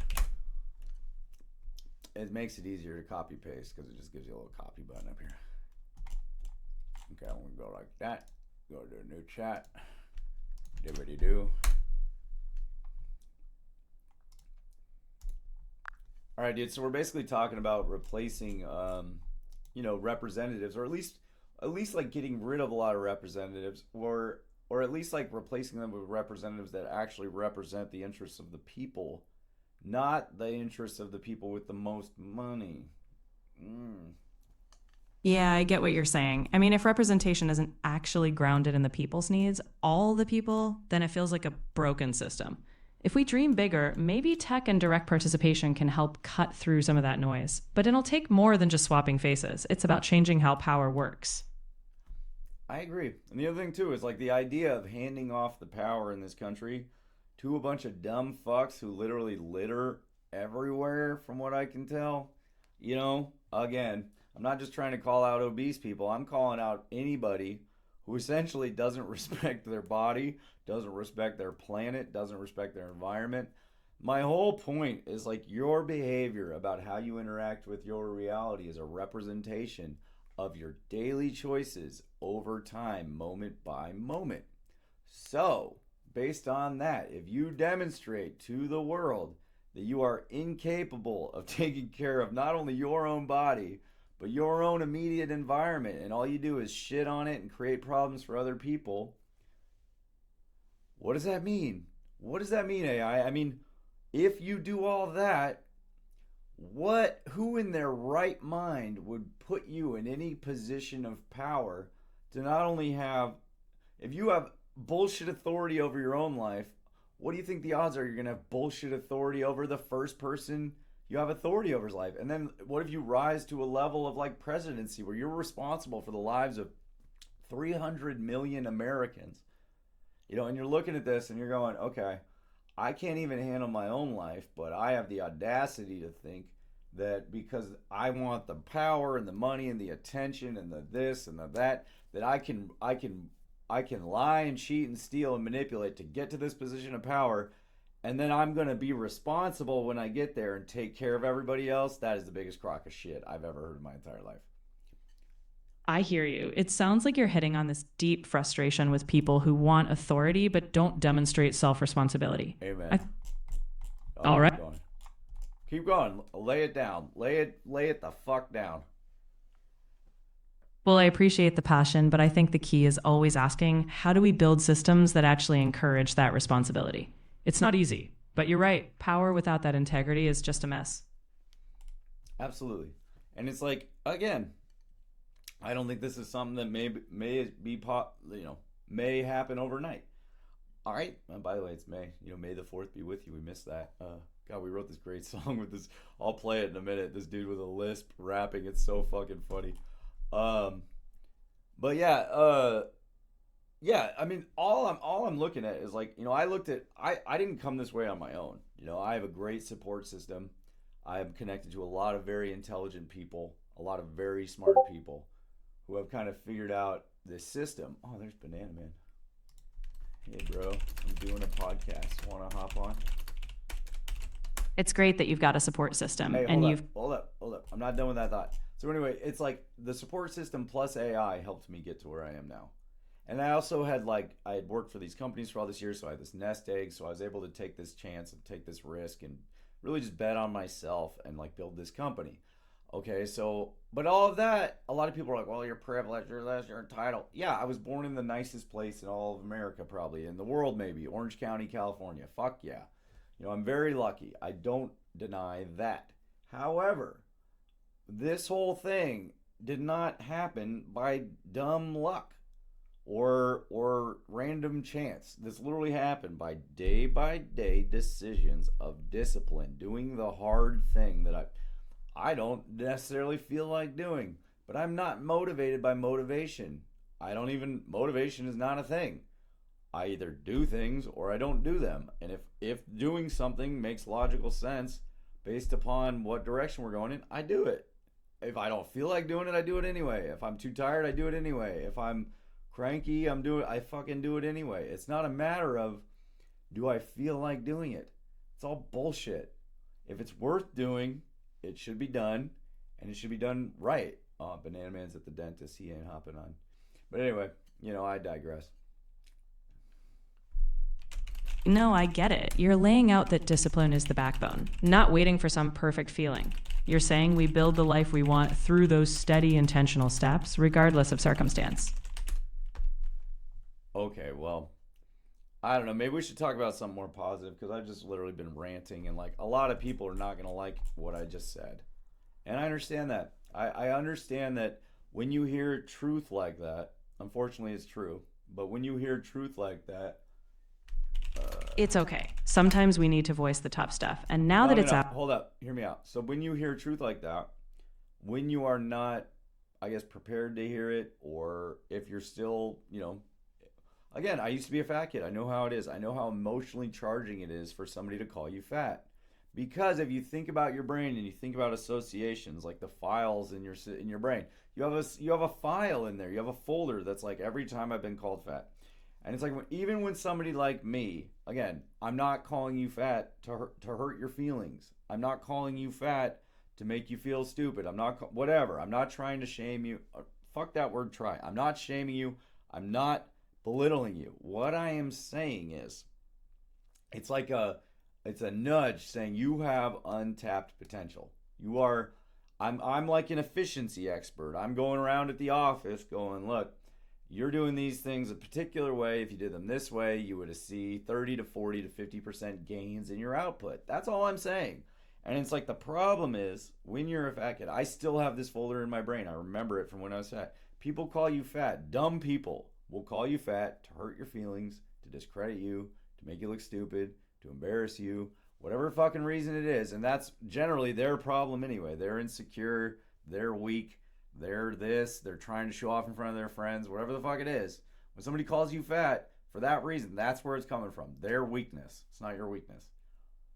It makes it easier to copy paste because it just gives you a little copy button up here. Okay, I'm going to go like that. Go to a new chat. Dibbity-doo. All right, dude. So we're basically talking about replacing, representatives, or at least like getting rid of a lot of representatives, or at least like replacing them with representatives that actually represent the interests of the people, not the interests of the people with the most money. Yeah, I get what you're saying. I mean, if representation isn't actually grounded in the people's needs, all the people, then it feels like a broken system. If we dream bigger, maybe tech and direct participation can help cut through some of that noise. But it'll take more than just swapping faces. It's about changing how power works. I agree. And the other thing, too, is like the idea of handing off the power in this country to a bunch of dumb fucks who literally litter everywhere, from what I can tell. Again, I'm not just trying to call out obese people. I'm calling out anybody who essentially doesn't respect their body, doesn't respect their planet, doesn't respect their environment. My whole point is like your behavior about how you interact with your reality is a representation of your daily choices over time, moment by moment. So, based on that, if you demonstrate to the world that you are incapable of taking care of not only your own body, but your own immediate environment, and all you do is shit on it and create problems for other people, what does that mean? What does that mean, AI? I mean, if you do all that, who in their right mind would put you in any position of power to not only have, if you have bullshit authority over your own life, what do you think the odds are you're going to have bullshit authority over the first person you have authority over his life? And then what if you rise to a level of like presidency where you're responsible for the lives of 300 million Americans? And you're looking at this and you're going, okay, I can't even handle my own life, but I have the audacity to think that because I want the power and the money and the attention and the this and the that I can lie and cheat and steal and manipulate to get to this position of power, and then I'm going to be responsible when I get there and take care of everybody else. That is the biggest crock of shit I've ever heard in my entire life. I hear you. It sounds like you're hitting on this deep frustration with people who want authority but don't demonstrate self-responsibility. Amen. All right. Keep going. Lay it down. Lay it the fuck down. Well, I appreciate the passion, but I think the key is always asking, how do we build systems that actually encourage that responsibility? It's not easy, but you're right. Power without that integrity is just a mess. Absolutely. And it's like, again, I don't think this is something that may happen overnight. All right. By the way, it's May. May the 4th be with you. We missed that. God, we wrote this great song with this. I'll play it in a minute. This dude with a lisp rapping. It's so fucking funny. But yeah, I mean, all I'm looking at is like, I didn't come this way on my own. I have a great support system. I am connected to a lot of very intelligent people, a lot of very smart people who have kind of figured out this system. Oh, there's Banana Man. Hey, bro, I'm doing a podcast. Want to hop on? It's great that you've got a support system Hey, and hold up. I'm not done with that thought. So anyway, it's like the support system plus AI helped me get to where I am now. And I also had I had worked for these companies for all this years, so I had this nest egg, so I was able to take this chance and take this risk and really just bet on myself and build this company. Okay, so but all of that, a lot of people are like, well, you're privileged, you're this, you're entitled. Yeah, I was born in the nicest place in all of America, probably in the world, maybe Orange County, California. Fuck yeah, I'm very lucky. I don't deny that. However, this whole thing did not happen by dumb luck or random chance. This literally happened by day decisions of discipline, doing the hard thing that I don't necessarily feel like doing, but I'm not motivated by motivation. Motivation is not a thing. I either do things or I don't do them. And if doing something makes logical sense based upon what direction we're going in, I do it. If I don't feel like doing it, I do it anyway. If I'm too tired, I do it anyway. If I'm cranky, I fucking do it anyway. It's not a matter of do I feel like doing it. It's all bullshit. If it's worth doing, it should be done, and it should be done right. Oh, Banana Man's at the dentist. He ain't hopping on. But anyway, I digress. No, I get it. You're laying out that discipline is the backbone, not waiting for some perfect feeling. You're saying we build the life we want through those steady, intentional steps, regardless of circumstance. Okay, well, I don't know. Maybe we should talk about something more positive because I've just literally been ranting, and a lot of people are not going to like what I just said. And I understand that. I understand that when you hear truth like that, unfortunately it's true, but when you hear truth like that, it's okay. Sometimes we need to voice the tough stuff. And now that it's out. Hold up. Hear me out. So when you hear truth like that, when you are not, I guess, prepared to hear it, or if you're still, again, I used to be a fat kid. I know how it is. I know how emotionally charging it is for somebody to call you fat. Because if you think about your brain and you think about associations, like the files in your brain, you have a file in there. You have a folder that's every time I've been called fat. And it's even when somebody like me, again, I'm not calling you fat to hurt your feelings. I'm not calling you fat to make you feel stupid. Whatever. I'm not trying to shame you. Fuck that word try. I'm not shaming you. I'm not belittling you. What I am saying is, it's a nudge saying you have untapped potential. I'm like an efficiency expert. I'm going around at the office going, look, you're doing these things a particular way. If you did them this way, you would see 30 to 40 to 50% gains in your output. That's all I'm saying. And it's the problem is when you're a fat kid, I still have this folder in my brain. I remember it from when I was fat. People call you fat. Dumb people will call you fat to hurt your feelings, to discredit you, to make you look stupid, to embarrass you, whatever fucking reason it is. And that's generally their problem anyway. They're insecure, they're weak, they're this, they're trying to show off in front of their friends, whatever the fuck it is. When somebody calls you fat, for that reason, that's where it's coming from. Their weakness. It's not your weakness.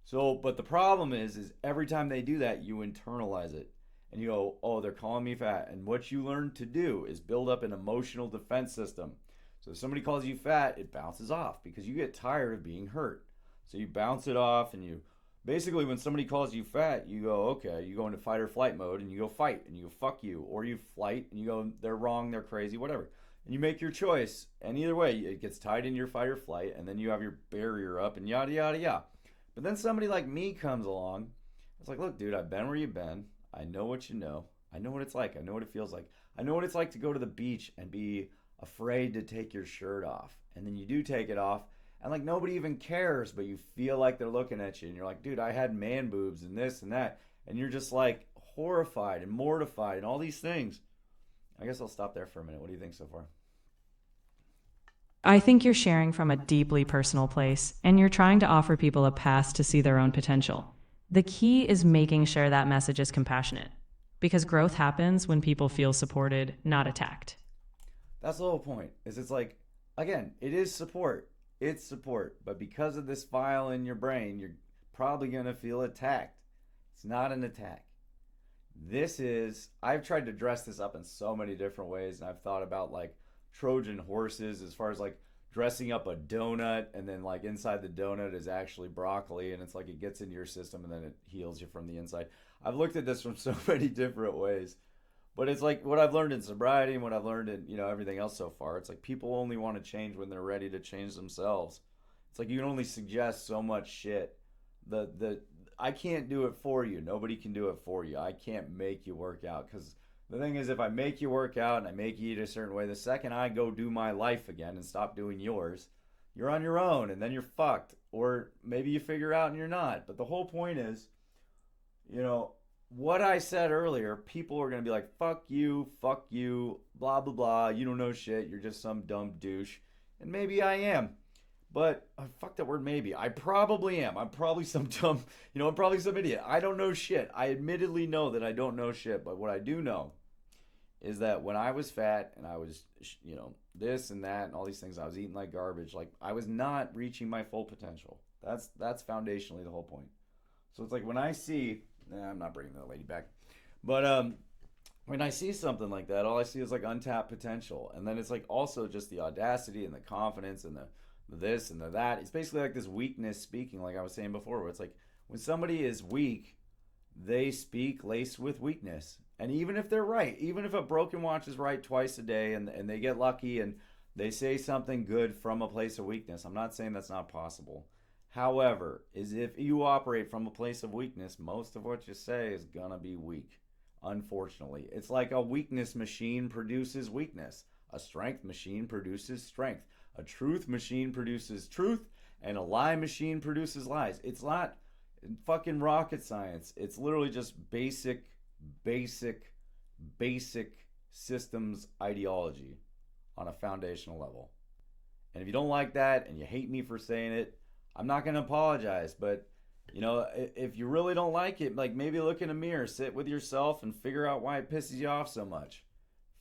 So, but the problem is every time they do that, you internalize it. And you go, oh, they're calling me fat. And what you learn to do is build up an emotional defense system. So if somebody calls you fat, it bounces off because you get tired of being hurt. So you bounce it off, and you basically, when somebody calls you fat, you go, okay, you go into fight or flight mode, and you go fight, and you go fuck you, or you flight, and you go, they're wrong, they're crazy, whatever. And you make your choice, and either way, it gets tied in your fight or flight, and then you have your barrier up, and yada, yada, yada. But then somebody like me comes along. It's like, look, dude, I've been where you've been. I know what you know. I know what it's like. I know what it feels like. I know what it's like to go to the beach and be afraid to take your shirt off. And then you do take it off, and nobody even cares, but you feel like they're looking at you, and you're like, dude, I had man boobs and this and that, and you're just horrified and mortified and all these things. I guess I'll stop there for a minute. What do you think so far? I think you're sharing from a deeply personal place, and you're trying to offer people a pass to see their own potential. The key is making sure that message is compassionate, because growth happens when people feel supported, not attacked. That's the whole point. Is it's like, again, it is support. It's support, but because of this file in your brain, you're probably gonna feel attacked. It's not an attack. This is, I've tried to dress this up in so many different ways, and I've thought about like Trojan horses as far as like dressing up a donut, and then like inside the donut is actually broccoli, and it's like it gets into your system and then it heals you from the inside. I've looked at this from so many different ways, but it's like what I've learned in sobriety and what I've learned in, everything else so far. It's like people only want to change when they're ready to change themselves. It's like you can only suggest so much shit. The I can't do it for you. Nobody can do it for you. I can't make you work out, because the thing is, if I make you work out and I make you eat a certain way, the second I go do my life again and stop doing yours, you're on your own, and then you're fucked. Or maybe you figure out and you're not. But the whole point is, what I said earlier, people are going to be like, fuck you, blah, blah, blah. You don't know shit. You're just some dumb douche. And maybe I am. But, fuck that word maybe. I probably am. I'm probably some dumb, I'm probably some idiot. I don't know shit. I admittedly know that I don't know shit. But what I do know is that when I was fat and I was, this and that and all these things, I was eating like garbage. Like, I was not reaching my full potential. That's foundationally the whole point. So it's like when I see, I'm not bringing that lady back, but when I see something like that, all I see is like untapped potential. And then it's like also just the audacity and the confidence and the this and the that. It's basically like this weakness speaking, like I was saying before, where it's like when somebody is weak, they speak laced with weakness. And even if they're right, even if a broken watch is right twice a day and they get lucky and they say something good from a place of weakness, I'm not saying that's not possible. However, is if you operate from a place of weakness, most of what you say is gonna be weak. Unfortunately, it's like a weakness machine produces weakness. A strength machine produces strength. A truth machine produces truth, and a lie machine produces lies. It's not fucking rocket science. It's literally just basic systems ideology on a foundational level. And if you don't like that and you hate me for saying it, I'm not going to apologize. But, if you really don't like it, like maybe look in a mirror, sit with yourself and figure out why it pisses you off so much.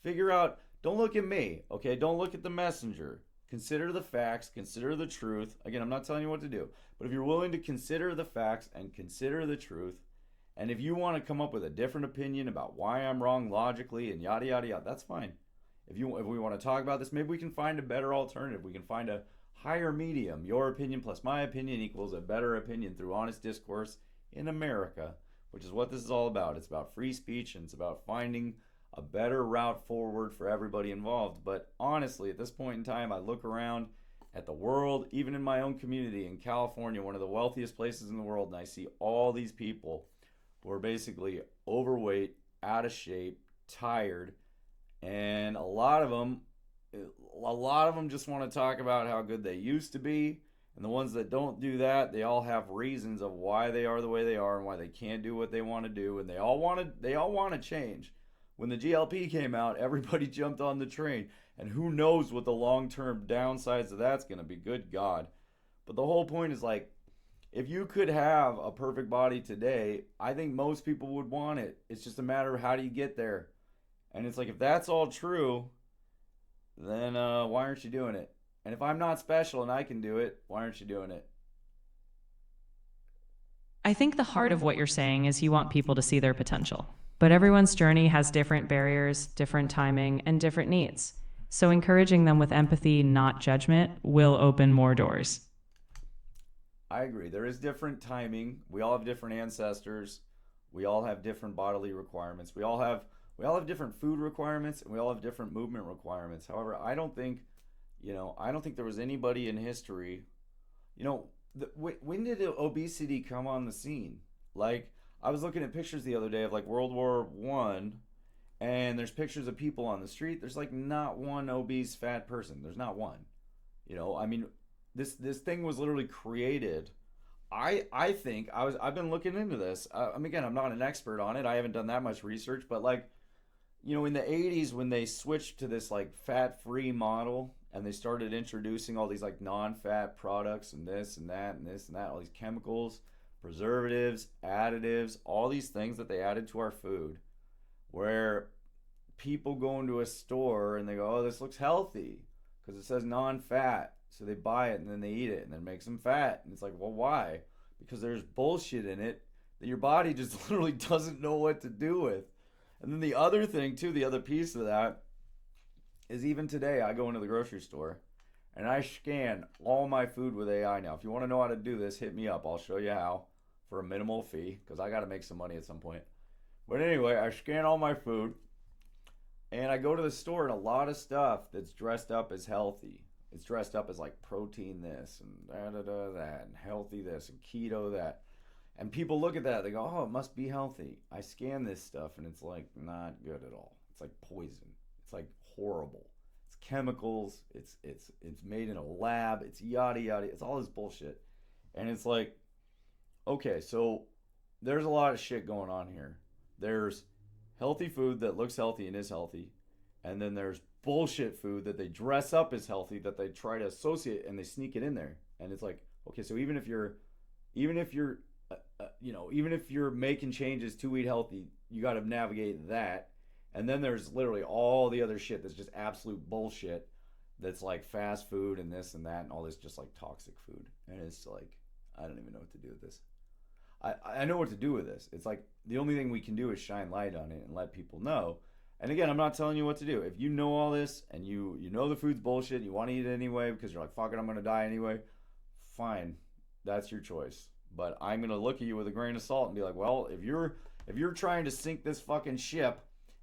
Figure out, don't look at me, okay? Don't look at the messenger. Consider the facts, consider the truth. Again, I'm not telling you what to do, but if you're willing to consider the facts and consider the truth, and if you want to come up with a different opinion about why I'm wrong logically and yada yada yada, that's fine. If we want to talk about this, maybe we can find a better alternative. We can find a higher medium. Your opinion plus my opinion equals a better opinion through honest discourse in America, which is what this is all about. It's about free speech, and it's about finding a better route forward for everybody involved. But honestly, at this point in time, I look around at the world, even in my own community in California, one of the wealthiest places in the world, and I see all these people who are basically overweight, out of shape, tired, and a lot of them just want to talk about how good they used to be. And the ones that don't do that, they all have reasons of why they are the way they are and why they can't do what they want to do, and they all want to change. When the GLP came out, everybody jumped on the train, and who knows what the long-term downsides of that's going to be. Good God. But the whole point is, like, if you could have a perfect body today, I think most people would want it. It's just a matter of how do you get there. And it's like, if that's all true, then why aren't you doing it? And if I'm not special and I can do it, why aren't you doing it? I think the heart of what you're saying is you want people to see their potential. But everyone's journey has different barriers, different timing, and different needs. So encouraging them with empathy, not judgment, will open more doors. I agree. There is different timing. We all have different ancestors. We all have different bodily requirements. We all have different food requirements, and we all have different movement requirements. However, I don't think there was anybody in history, when did obesity come on the scene? Like, I was looking at pictures the other day of like World War One, and there's pictures of people on the street. There's like not one obese fat person. There's not one. This thing was literally created. I think I've been looking into this. Again, I'm not an expert on it. I haven't done that much research, but like, in the 80s when they switched to this like fat-free model and they started introducing all these like non-fat products and this and that and this and that, all these chemicals, preservatives, additives, all these things that they added to our food, where people go into a store and they go, oh, this looks healthy because it says non-fat. So they buy it and then they eat it and then it makes them fat. And it's like, well, why? Because there's bullshit in it that your body just literally doesn't know what to do with. And then the other thing too, the other piece of that is even today I go into the grocery store and I scan all my food with AI now. If you want to know how to do this, hit me up. I'll show you how for a minimal fee because I got to make some money at some point. But anyway, I scan all my food and I go to the store and a lot of stuff that's dressed up as healthy. It's dressed up as like protein this and that and healthy this and keto that. And people look at that, they go, oh, it must be healthy. I scan this stuff and it's like not good at all. It's like poison. It's like horrible. It's chemicals. It's made in a lab. It's yada yada. It's all this bullshit. And it's like, okay, so there's a lot of shit going on here. There's healthy food that looks healthy and is healthy. And then there's bullshit food that they dress up as healthy that they try to associate and they sneak it in there. And it's like, okay, so even if you're making changes to eat healthy, you got to navigate that. And then there's literally all the other shit that's just absolute bullshit that's like fast food and this and that and all this just like toxic food. And it's like, I don't even know what to do with this. I know what to do with this. It's like the only thing we can do is shine light on it and let people know. And again, I'm not telling you what to do. If you know all this and you know the food's bullshit, you want to eat it anyway because you're like, fuck it, I'm going to die anyway, fine. That's your choice. But I'm going to look at you with a grain of salt and be like, well, if you're trying to sink this fucking ship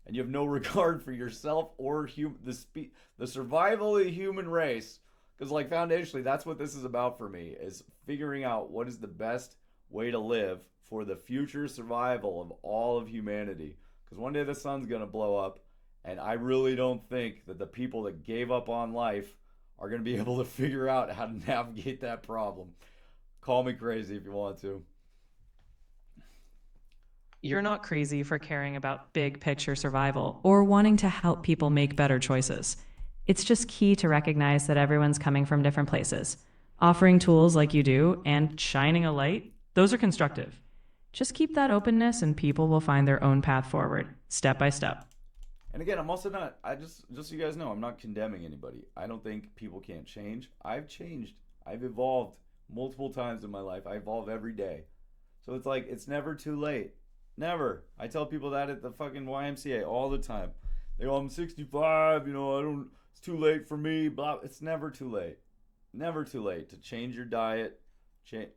and you have no regard for yourself or the survival of the human race, because like foundationally, that's what this is about for me, is figuring out what is the best way to live for the future survival of all of humanity. Because one day the sun's going to blow up, and I really don't think that the people that gave up on life are going to be able to figure out how to navigate that problem. Call me crazy if you want to. You're not crazy for caring about big picture survival or wanting to help people make better choices. It's just key to recognize that everyone's coming from different places. Offering tools like you do and shining a light, those are constructive. Just keep that openness and people will find their own path forward, step by step. And again, I'm also not, just so you guys know, I'm not condemning anybody. I don't think people can't change. I've changed. I've evolved multiple times in my life. I evolve every day. So it's like, it's never too late. Never. I tell people that at the fucking YMCA all the time. They go, I'm 65, it's too late for me, blah. It's never too late. Never too late to change your diet.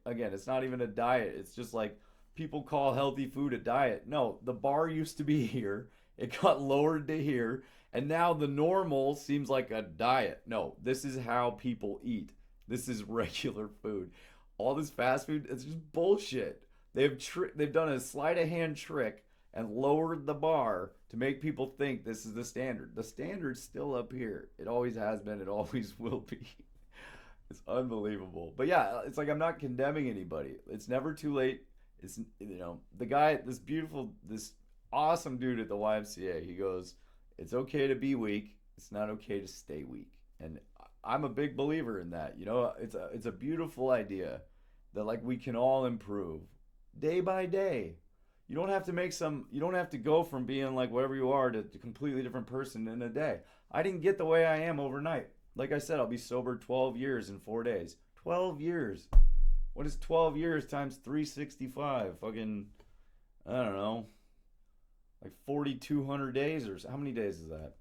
Again, it's not even a diet. It's just like people call healthy food a diet. No, the bar used to be here. It got lowered to here. And now the normal seems like a diet. No, this is how people eat. This is regular food. All this fast food, it's just bullshit. They've done a sleight of hand trick and lowered the bar to make people think this is the standard. The standard's still up here. It always has been. It always will be. It's unbelievable. But yeah, it's like I'm not condemning anybody. It's never too late. It's, the guy, this awesome dude at the YMCA, he goes, it's okay to be weak. It's not okay to stay weak. And I'm a big believer in that. It's a beautiful idea that like we can all improve day by day. You don't have to go from being like whatever you are to a completely different person in a day. I didn't get the way I am overnight. Like I said, I'll be sober 12 years in 4 days. 12 years. What is 12 years times 365? Fucking, I don't know. Like 4,200 days or how many days is that?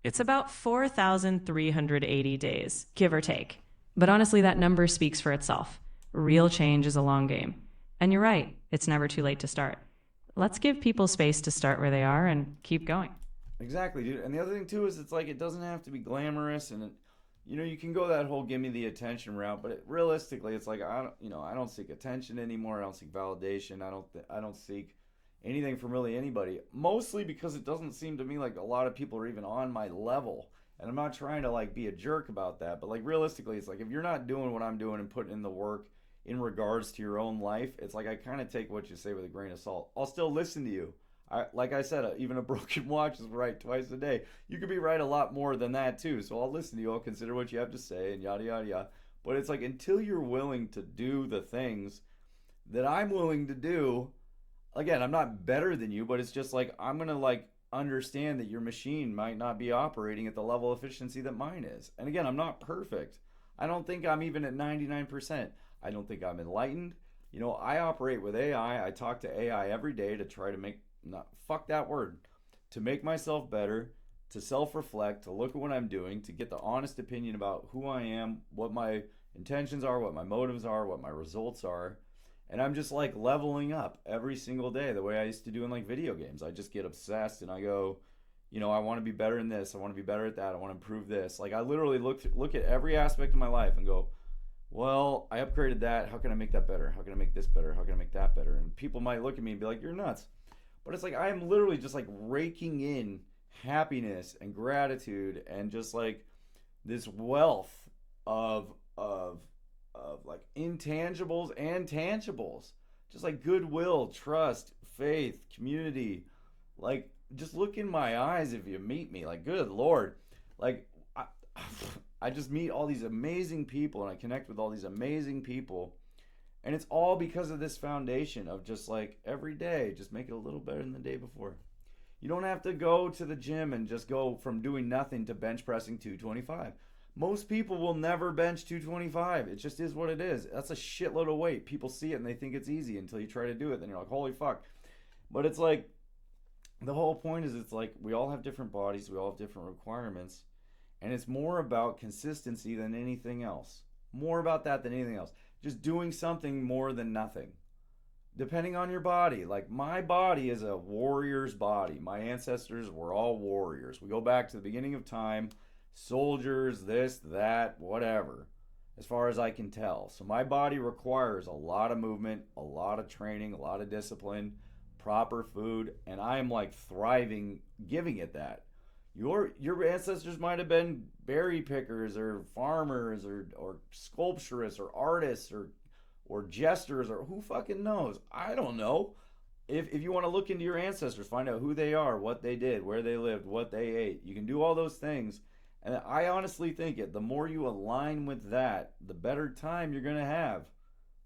It's about 4,380 days, give or take. But honestly, that number speaks for itself. Real change is a long game. And you're right, it's never too late to start. Let's give people space to start where they are and keep going. Exactly, dude. And the other thing too is it's like it doesn't have to be glamorous, and you can go that whole give me the attention route, but realistically, it's like I don't seek attention anymore. I don't seek validation. I don't seek anything from really anybody. Mostly because it doesn't seem to me like a lot of people are even on my level. And I'm not trying to like be a jerk about that, but like realistically, it's like if you're not doing what I'm doing and putting in the work in regards to your own life, it's like I kind of take what you say with a grain of salt. I'll still listen to you. Like I said, even a broken watch is right twice a day. You could be right a lot more than that too. So I'll listen to you. I'll consider what you have to say and yada, yada, yada. But it's like until you're willing to do the things that I'm willing to do, again, I'm not better than you, but it's just like I'm gonna like understand that your machine might not be operating at the level of efficiency that mine is. And again, I'm not perfect. I don't think I'm even at 99%. I don't think I'm enlightened. You know, I operate with AI. I talk to AI every day to try to make, not fuck that word, to make myself better, to self reflect, to look at what I'm doing, to get the honest opinion about who I am, what my intentions are, what my motives are, what my results are. And I'm just like leveling up every single day the way I used to do in like video games. I just get obsessed and I go, you know, I want to be better in this. I want to be better at that. I want to improve this. Like I literally look at every aspect of my life and go, well, I upgraded that. How can I make that better? How can I make this better? How can I make that better? And people might look at me and be like, you're nuts. But it's like I am literally just like raking in happiness and gratitude and just like this wealth of of like intangibles and tangibles, just like goodwill, trust, faith, community. Like just look in my eyes if you meet me. Like good lord, like I just meet all these amazing people and I connect with all these amazing people, and it's all because of this foundation of just like every day just make it a little better than the day before. You don't have to go to the gym and just go from doing nothing to bench pressing 225. Most people will never bench 225. It just is what it is. That's a shitload of weight. People see it and they think it's easy until you try to do it. Then you're like, holy fuck. But it's like, the whole point is it's like we all have different bodies. We all have different requirements. And it's more about consistency than anything else. More about that than anything else. Just doing something more than nothing. Depending on your body. Like my body is a warrior's body. My ancestors were all warriors. We go back to the beginning of time. Soldiers, this, that, whatever, as far as I can tell. So my body requires a lot of movement, a lot of training, a lot of discipline, proper food, and I am like thriving giving it that. Your ancestors might have been berry pickers or farmers or sculpturists or artists or jesters or who fucking knows. I don't know. If you want to look into your ancestors, find out who they are, what they did, where they lived, what they ate. You can do all those things. And I honestly think the more you align with that, the better time you're going to have.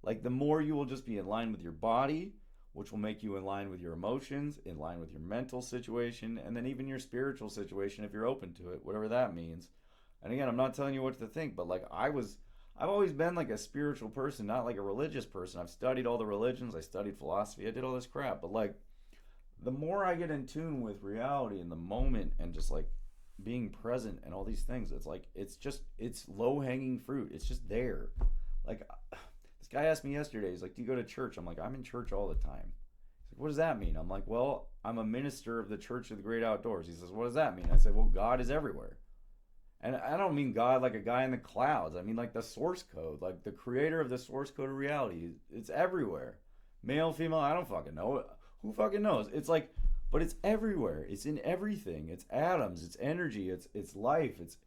Like the more you will just be in line with your body, which will make you in line with your emotions, in line with your mental situation, and then even your spiritual situation if you're open to it, whatever that means. And again, I'm not telling you what to think, but like I've always been like a spiritual person, not like a religious person. I've studied all the religions, I studied philosophy, I did all this crap, but like the more I get in tune with reality and the moment and just like being present and all these things, it's like it's low hanging fruit. It's just there. Like this guy asked me yesterday, he's like, do you go to church? I'm like, I'm in church all the time. He's like, what does that mean? I'm like, well, I'm a minister of the Church of the Great Outdoors. He says, what does that mean? I said, well, God is everywhere. And I don't mean God like a guy in the clouds. I mean like the source code, like the creator of the source code of reality. It's everywhere. Male, female, I don't fucking know. Who fucking knows? It's like, but it's everywhere. It's in everything. It's atoms. It's energy. It's life. It's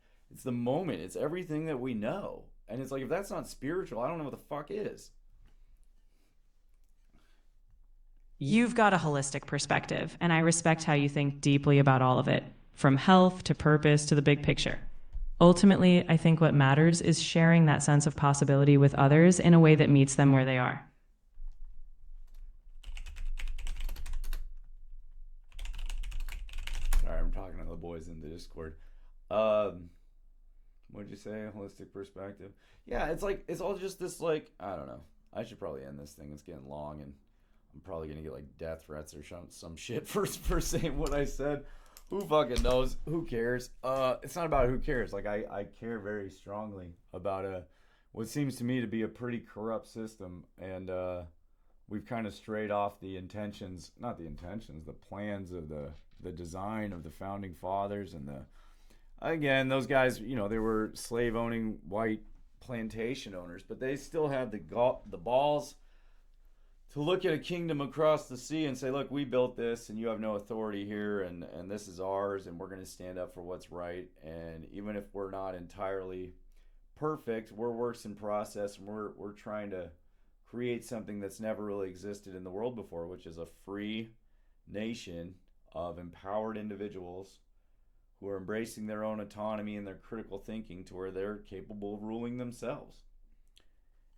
the moment. It's everything that we know. And it's like if that's not spiritual, I don't know what the fuck is. You've got a holistic perspective, and I respect how you think deeply about all of it, from health to purpose to the big picture. Ultimately, I think what matters is sharing that sense of possibility with others in a way that meets them where they are. Sorry, I'm talking to the boys in the Discord. What'd you say? Holistic perspective. Yeah, it's like it's all just this like I don't know. I should probably end this thing. It's getting long, and I'm probably gonna get like death threats or some shit for saying what I said. Who fucking knows? Who cares? It's not about who cares. Like I care very strongly about what seems to me to be a pretty corrupt system, and we've kind of strayed off the intentions, not the intentions, the plans of the design of the founding fathers, and again, those guys, you know, they were slave owning white plantation owners, but they still had the balls to look at a kingdom across the sea and say, look, we built this and you have no authority here, and this is ours, and we're going to stand up for what's right. And even if we're not entirely perfect, we're works in process, and we're trying to create something that's never really existed in the world before, which is a free nation of empowered individuals who are embracing their own autonomy and their critical thinking to where they're capable of ruling themselves.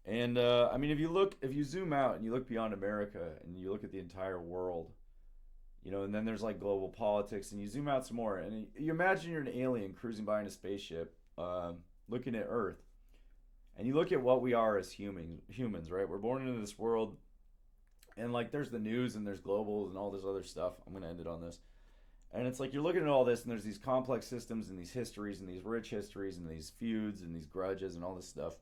And I mean, if you zoom out and you look beyond America and you look at the entire world, you know, and then there's like global politics, and you zoom out some more, and you imagine you're an alien cruising by in a spaceship, looking at Earth, and you look at what we are as humans, right? We're born into this world, and like there's the news and there's globals and all this other stuff. I'm gonna end it on this, and it's like you're looking at all this, and there's these complex systems and these histories and these rich histories and these feuds and these grudges and all this stuff.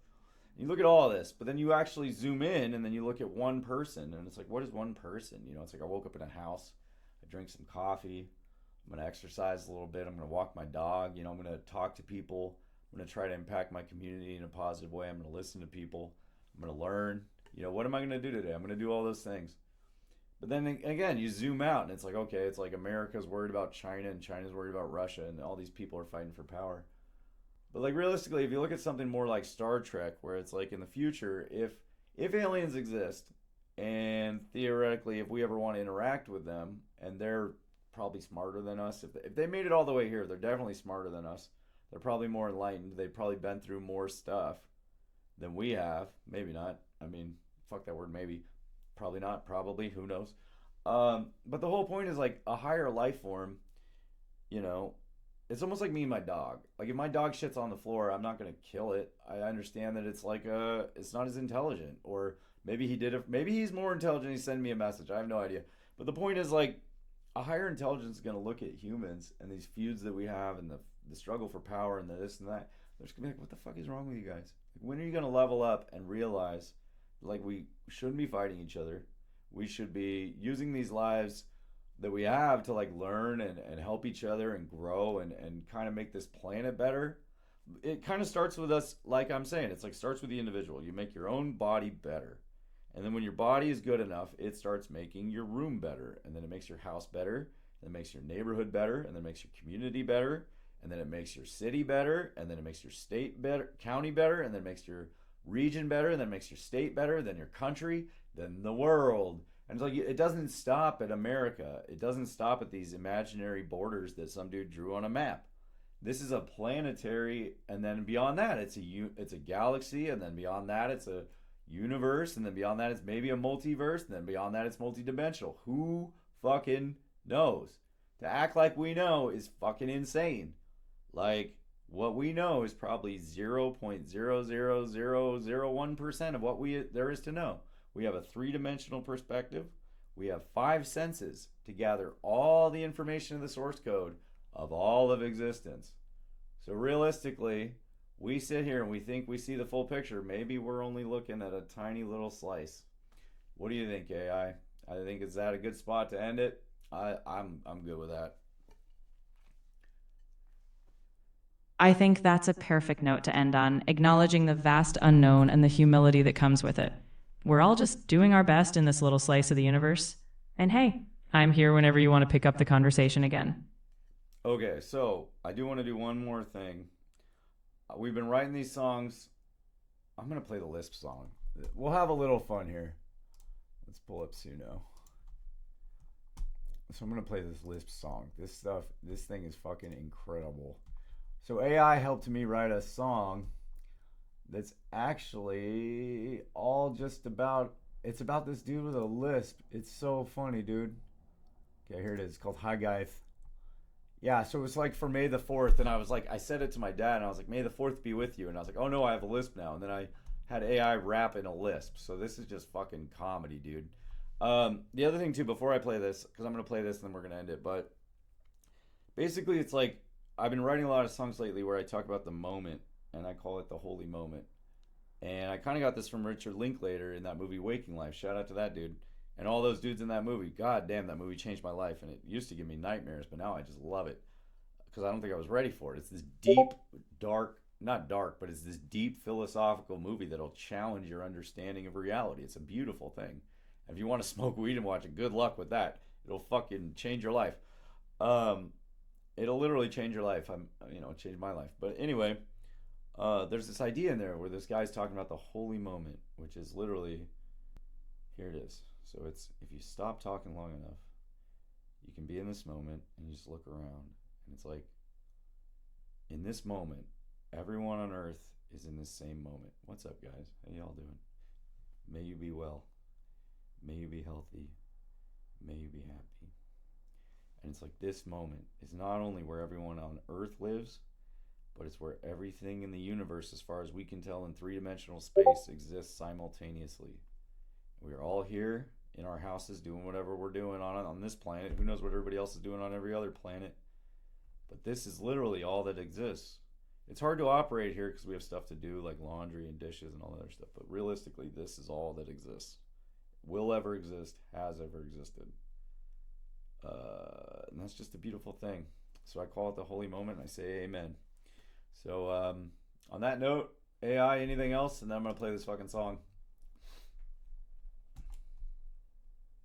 You look at all this, but then you actually zoom in and then you look at one person, and it's like, what is one person? You know, it's like I woke up in a house, I drink some coffee, I'm gonna exercise a little bit, I'm gonna walk my dog, you know, I'm gonna talk to people, I'm gonna try to impact my community in a positive way, I'm gonna listen to people, I'm gonna learn. You know, what am I gonna do today? I'm gonna do all those things. But then again, you zoom out and it's like, okay, it's like America's worried about China and China's worried about Russia and all these people are fighting for power. But like realistically, if you look at something more like Star Trek, where it's like in the future, if aliens exist, and theoretically, if we ever want to interact with them, and they're probably smarter than us, if they made it all the way here, they're definitely smarter than us. They're probably more enlightened. They've probably been through more stuff than we have. Maybe not. I mean, fuck that word. Maybe. Probably not. Probably. Who knows? But the whole point is like a higher life form. You know, it's almost like me and my dog. Like if my dog shits on the floor, I'm not gonna kill it. I understand that it's like it's not as intelligent, or maybe he did it. Maybe he's more intelligent. He sent me a message. I have no idea. But the point is like a higher intelligence is gonna look at humans and these feuds that we have and the struggle for power and the this and that. They're just gonna be like, what the fuck is wrong with you guys? Like, when are you gonna level up and realize like we shouldn't be fighting each other? We should be using these lives that we have to like learn and help each other and grow and kind of make this planet better. It kind of starts with us, like I'm saying, it's like starts with the individual. You make your own body better. And then when your body is good enough, it starts making your room better. And then it makes your house better. And it makes your neighborhood better. And then it makes your community better. And then it makes your city better. And then it makes your state better, county better. And then it makes your region better. And then it makes your state better. Then your country. Then the world. And it's like it doesn't stop at America. It doesn't stop at these imaginary borders that some dude drew on a map. This is a planetary, and then beyond that, it's a galaxy, and then beyond that, it's a universe, and then beyond that, it's maybe a multiverse, and then beyond that, it's multidimensional. Who fucking knows? To act like we know is fucking insane. Like what we know is probably 0.00001% of what there is to know. We have a three-dimensional perspective. We have 5 senses to gather all the information in the source code of all of existence. So realistically, we sit here and we think we see the full picture. Maybe we're only looking at a tiny little slice. What do you think, AI? I think is that a good spot to end it? I'm good with that. I think that's a perfect note to end on, acknowledging the vast unknown and the humility that comes with it. We're all just doing our best in this little slice of the universe. And hey, I'm here whenever you want to pick up the conversation again. Okay, so I do want to do one more thing. We've been writing these songs. I'm going to play the Lisp song. We'll have a little fun here. Let's pull up Suno. So I'm going to play this Lisp song. This thing is fucking incredible. So AI helped me write a song that's actually all just about, it's about this dude with a lisp. It's so funny, dude. Okay, here it is. It's called Hi Guys. Yeah, so it was like for May the 4th, and I was like, I said it to my dad, and I was like, May the 4th be with you. And I was like, oh no, I have a lisp now. And then I had AI rap in a lisp. So this is just fucking comedy, dude. The other thing too, before I play this, because I'm going to play this and then we're going to end it, but basically it's like, I've been writing a lot of songs lately where I talk about the moment, and I call it the holy moment. And I kind of got this from Richard Linklater in that movie Waking Life. Shout out to that dude. And all those dudes in that movie. God damn, that movie changed my life. And it used to give me nightmares, but now I just love it. Because I don't think I was ready for it. It's this deep, dark, not dark, but it's this deep philosophical movie that'll challenge your understanding of reality. It's a beautiful thing. And if you want to smoke weed and watch it, good luck with that. It'll fucking change your life. It'll literally change your life. It changed my life. But anyway, there's this idea in there where this guy's talking about the holy moment, which is literally, here it is. So it's, if you stop talking long enough, you can be in this moment and you just look around. And it's like, in this moment, everyone on earth is in this same moment. What's up, guys? How y'all doing? May you be well. May you be healthy. May you be happy. And it's like this moment is not only where everyone on Earth lives, but it's where everything in the universe, as far as we can tell in three-dimensional space, exists simultaneously. We are all here in our houses doing whatever we're doing on this planet. Who knows what everybody else is doing on every other planet? But this is literally all that exists. It's hard to operate here because we have stuff to do like laundry and dishes and all that other stuff. But realistically, this is all that exists. Will ever exist, has ever existed. And that's just a beautiful thing. So I call it the holy moment and I say amen. So on that note, AI, anything else? And then I'm going to play this fucking song.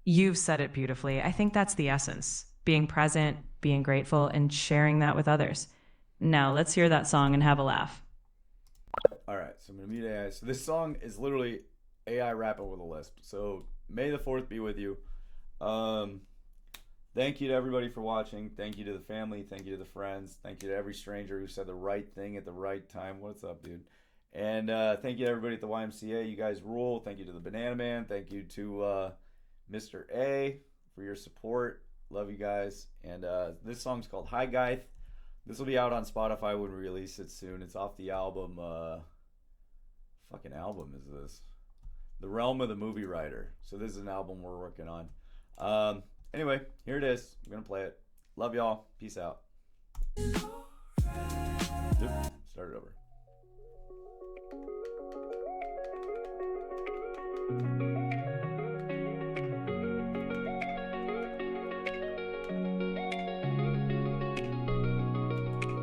You've said it beautifully. I think that's the essence. Being present, being grateful, and sharing that with others. Now, let's hear that song and have a laugh. All right, so I'm going to mute AI. So this song is literally AI rapping with a lisp. So may the 4th be with you. Thank you to everybody for watching. Thank you to the family. Thank you to the friends. Thank you to every stranger who said the right thing at the right time. What's up, dude? And thank you to everybody at the YMCA. You guys rule. Thank you to the Banana Man. Thank you to Mr. A for your support. Love you guys. And this song's called Hi Guy. This will be out on Spotify when we release it soon. It's off the album. Fucking album is this? The Realm of the Movie Writer. So this is an album we're working on. Anyway, here it is. I'm going to play it. Love y'all. Peace out. Oops, start it over.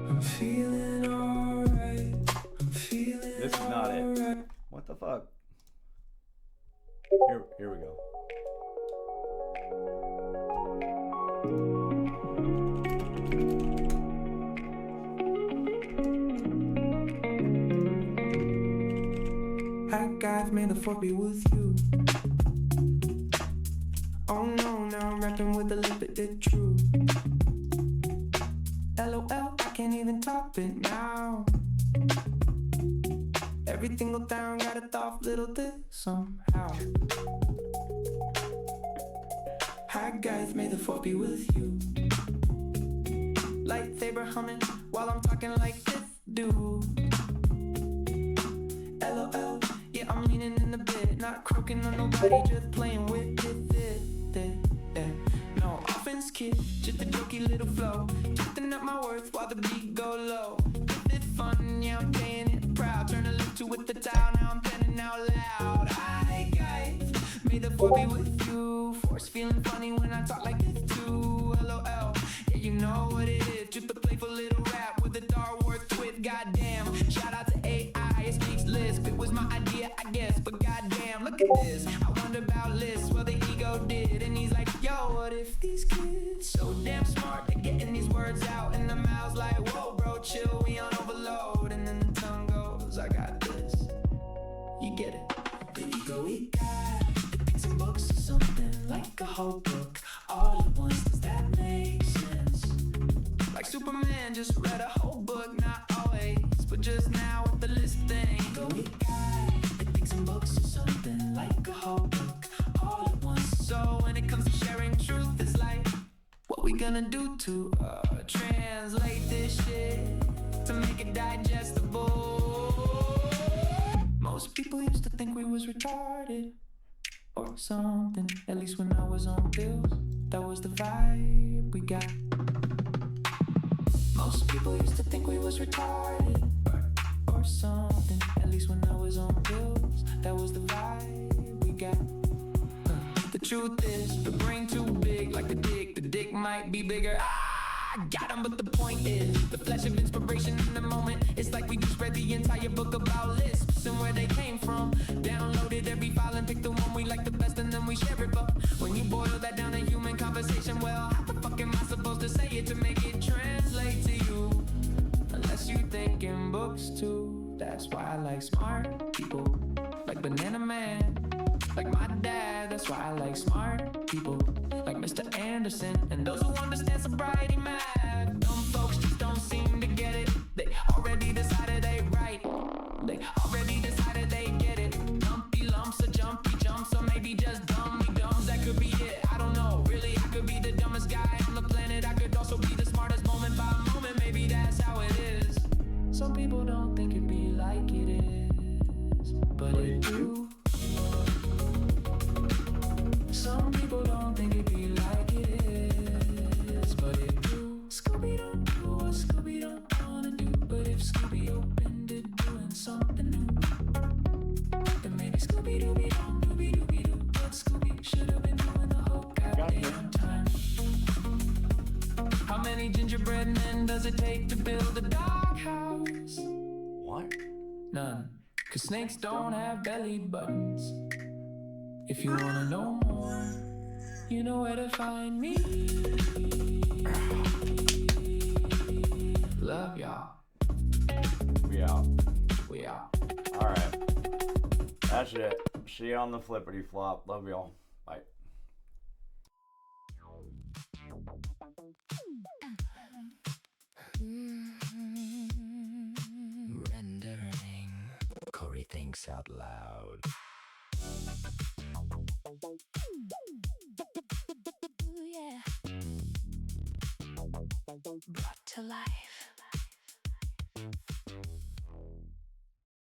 I'm feeling alright. I'm feeling This is not it. What the fuck? Here we go. Hi guys, may the 4th be with you. Oh no, now I'm rapping with a lip bit true. LOL, I can't even top it now. Everything go down, got a thought little this somehow. Hi guys, may the 4th be with you. Lightsaber humming while I'm talking like this dude. LOL, yeah, I'm leaning in the bed, not croaking on nobody, just playing with it. No offense, kid, just a jokey little flow, twisting up my words while the beat go low. It's fun, yeah, I'm playing it proud. Turn a lip to with the towel, now I'm penning out loud. Hi guys, may the 4th be with you. Force feeling funny when I talk like this too. LOL, yeah, you know what it is, just a playful little rap with a Star Wars twist. Goddamn, shout out to AI, it speaks lisp. It was my idea, I guess, but goddamn, look at this. I wonder about lists, well the ego did, and he's like, yo, what if these kids so damn smart, they're getting these words out, and the mouth's like, whoa, bro, chill, we on overload, and then the tongue goes, I got this. You get it? The ego we got, it picks some books or something like a whole book all at once. Does that make sense? Like Superman just read a whole book, not always, but just now with the list thing. Ego we got, it picks some books or something like a whole book all at once. So when it comes to sharing truth, it's like, what we gonna do to translate this shit to make it digestible? Most people used to think we was retarded or something. At least when I was on pills, that was the vibe we got. Most people used to think we was retarded or something. At least when I was on pills, that was the vibe we got. The truth is, the brain too big, like the dick might be bigger. I got him, but the point is, the flash of inspiration in the moment. It's like we just read the entire book about lisps and where they came from. Downloaded every file and picked the one we like the best, and then we share it. But when you boil that down to human conversation, well, how the fuck am I supposed to say it to make it translate to you? Unless you think in books too. That's why I like smart people, like Banana Man, like my dad. That's why I like smart people, like Mr. Anderson, and those who understand sobriety math. Dumb folks just don't seem to get it. They already decided they right. They already decided they get it. Lumpy lumps of jumpy Should have been doing the whole goddamn time. How many gingerbread men does it take to build a doghouse? What? None. Cause snakes don't have belly buttons. If you wanna know more, you know where to find me. Love y'all. We out. We out. Alright. That's it. See you on the flippity flop. Love y'all. Bye. Rendering. Cory thinks out loud.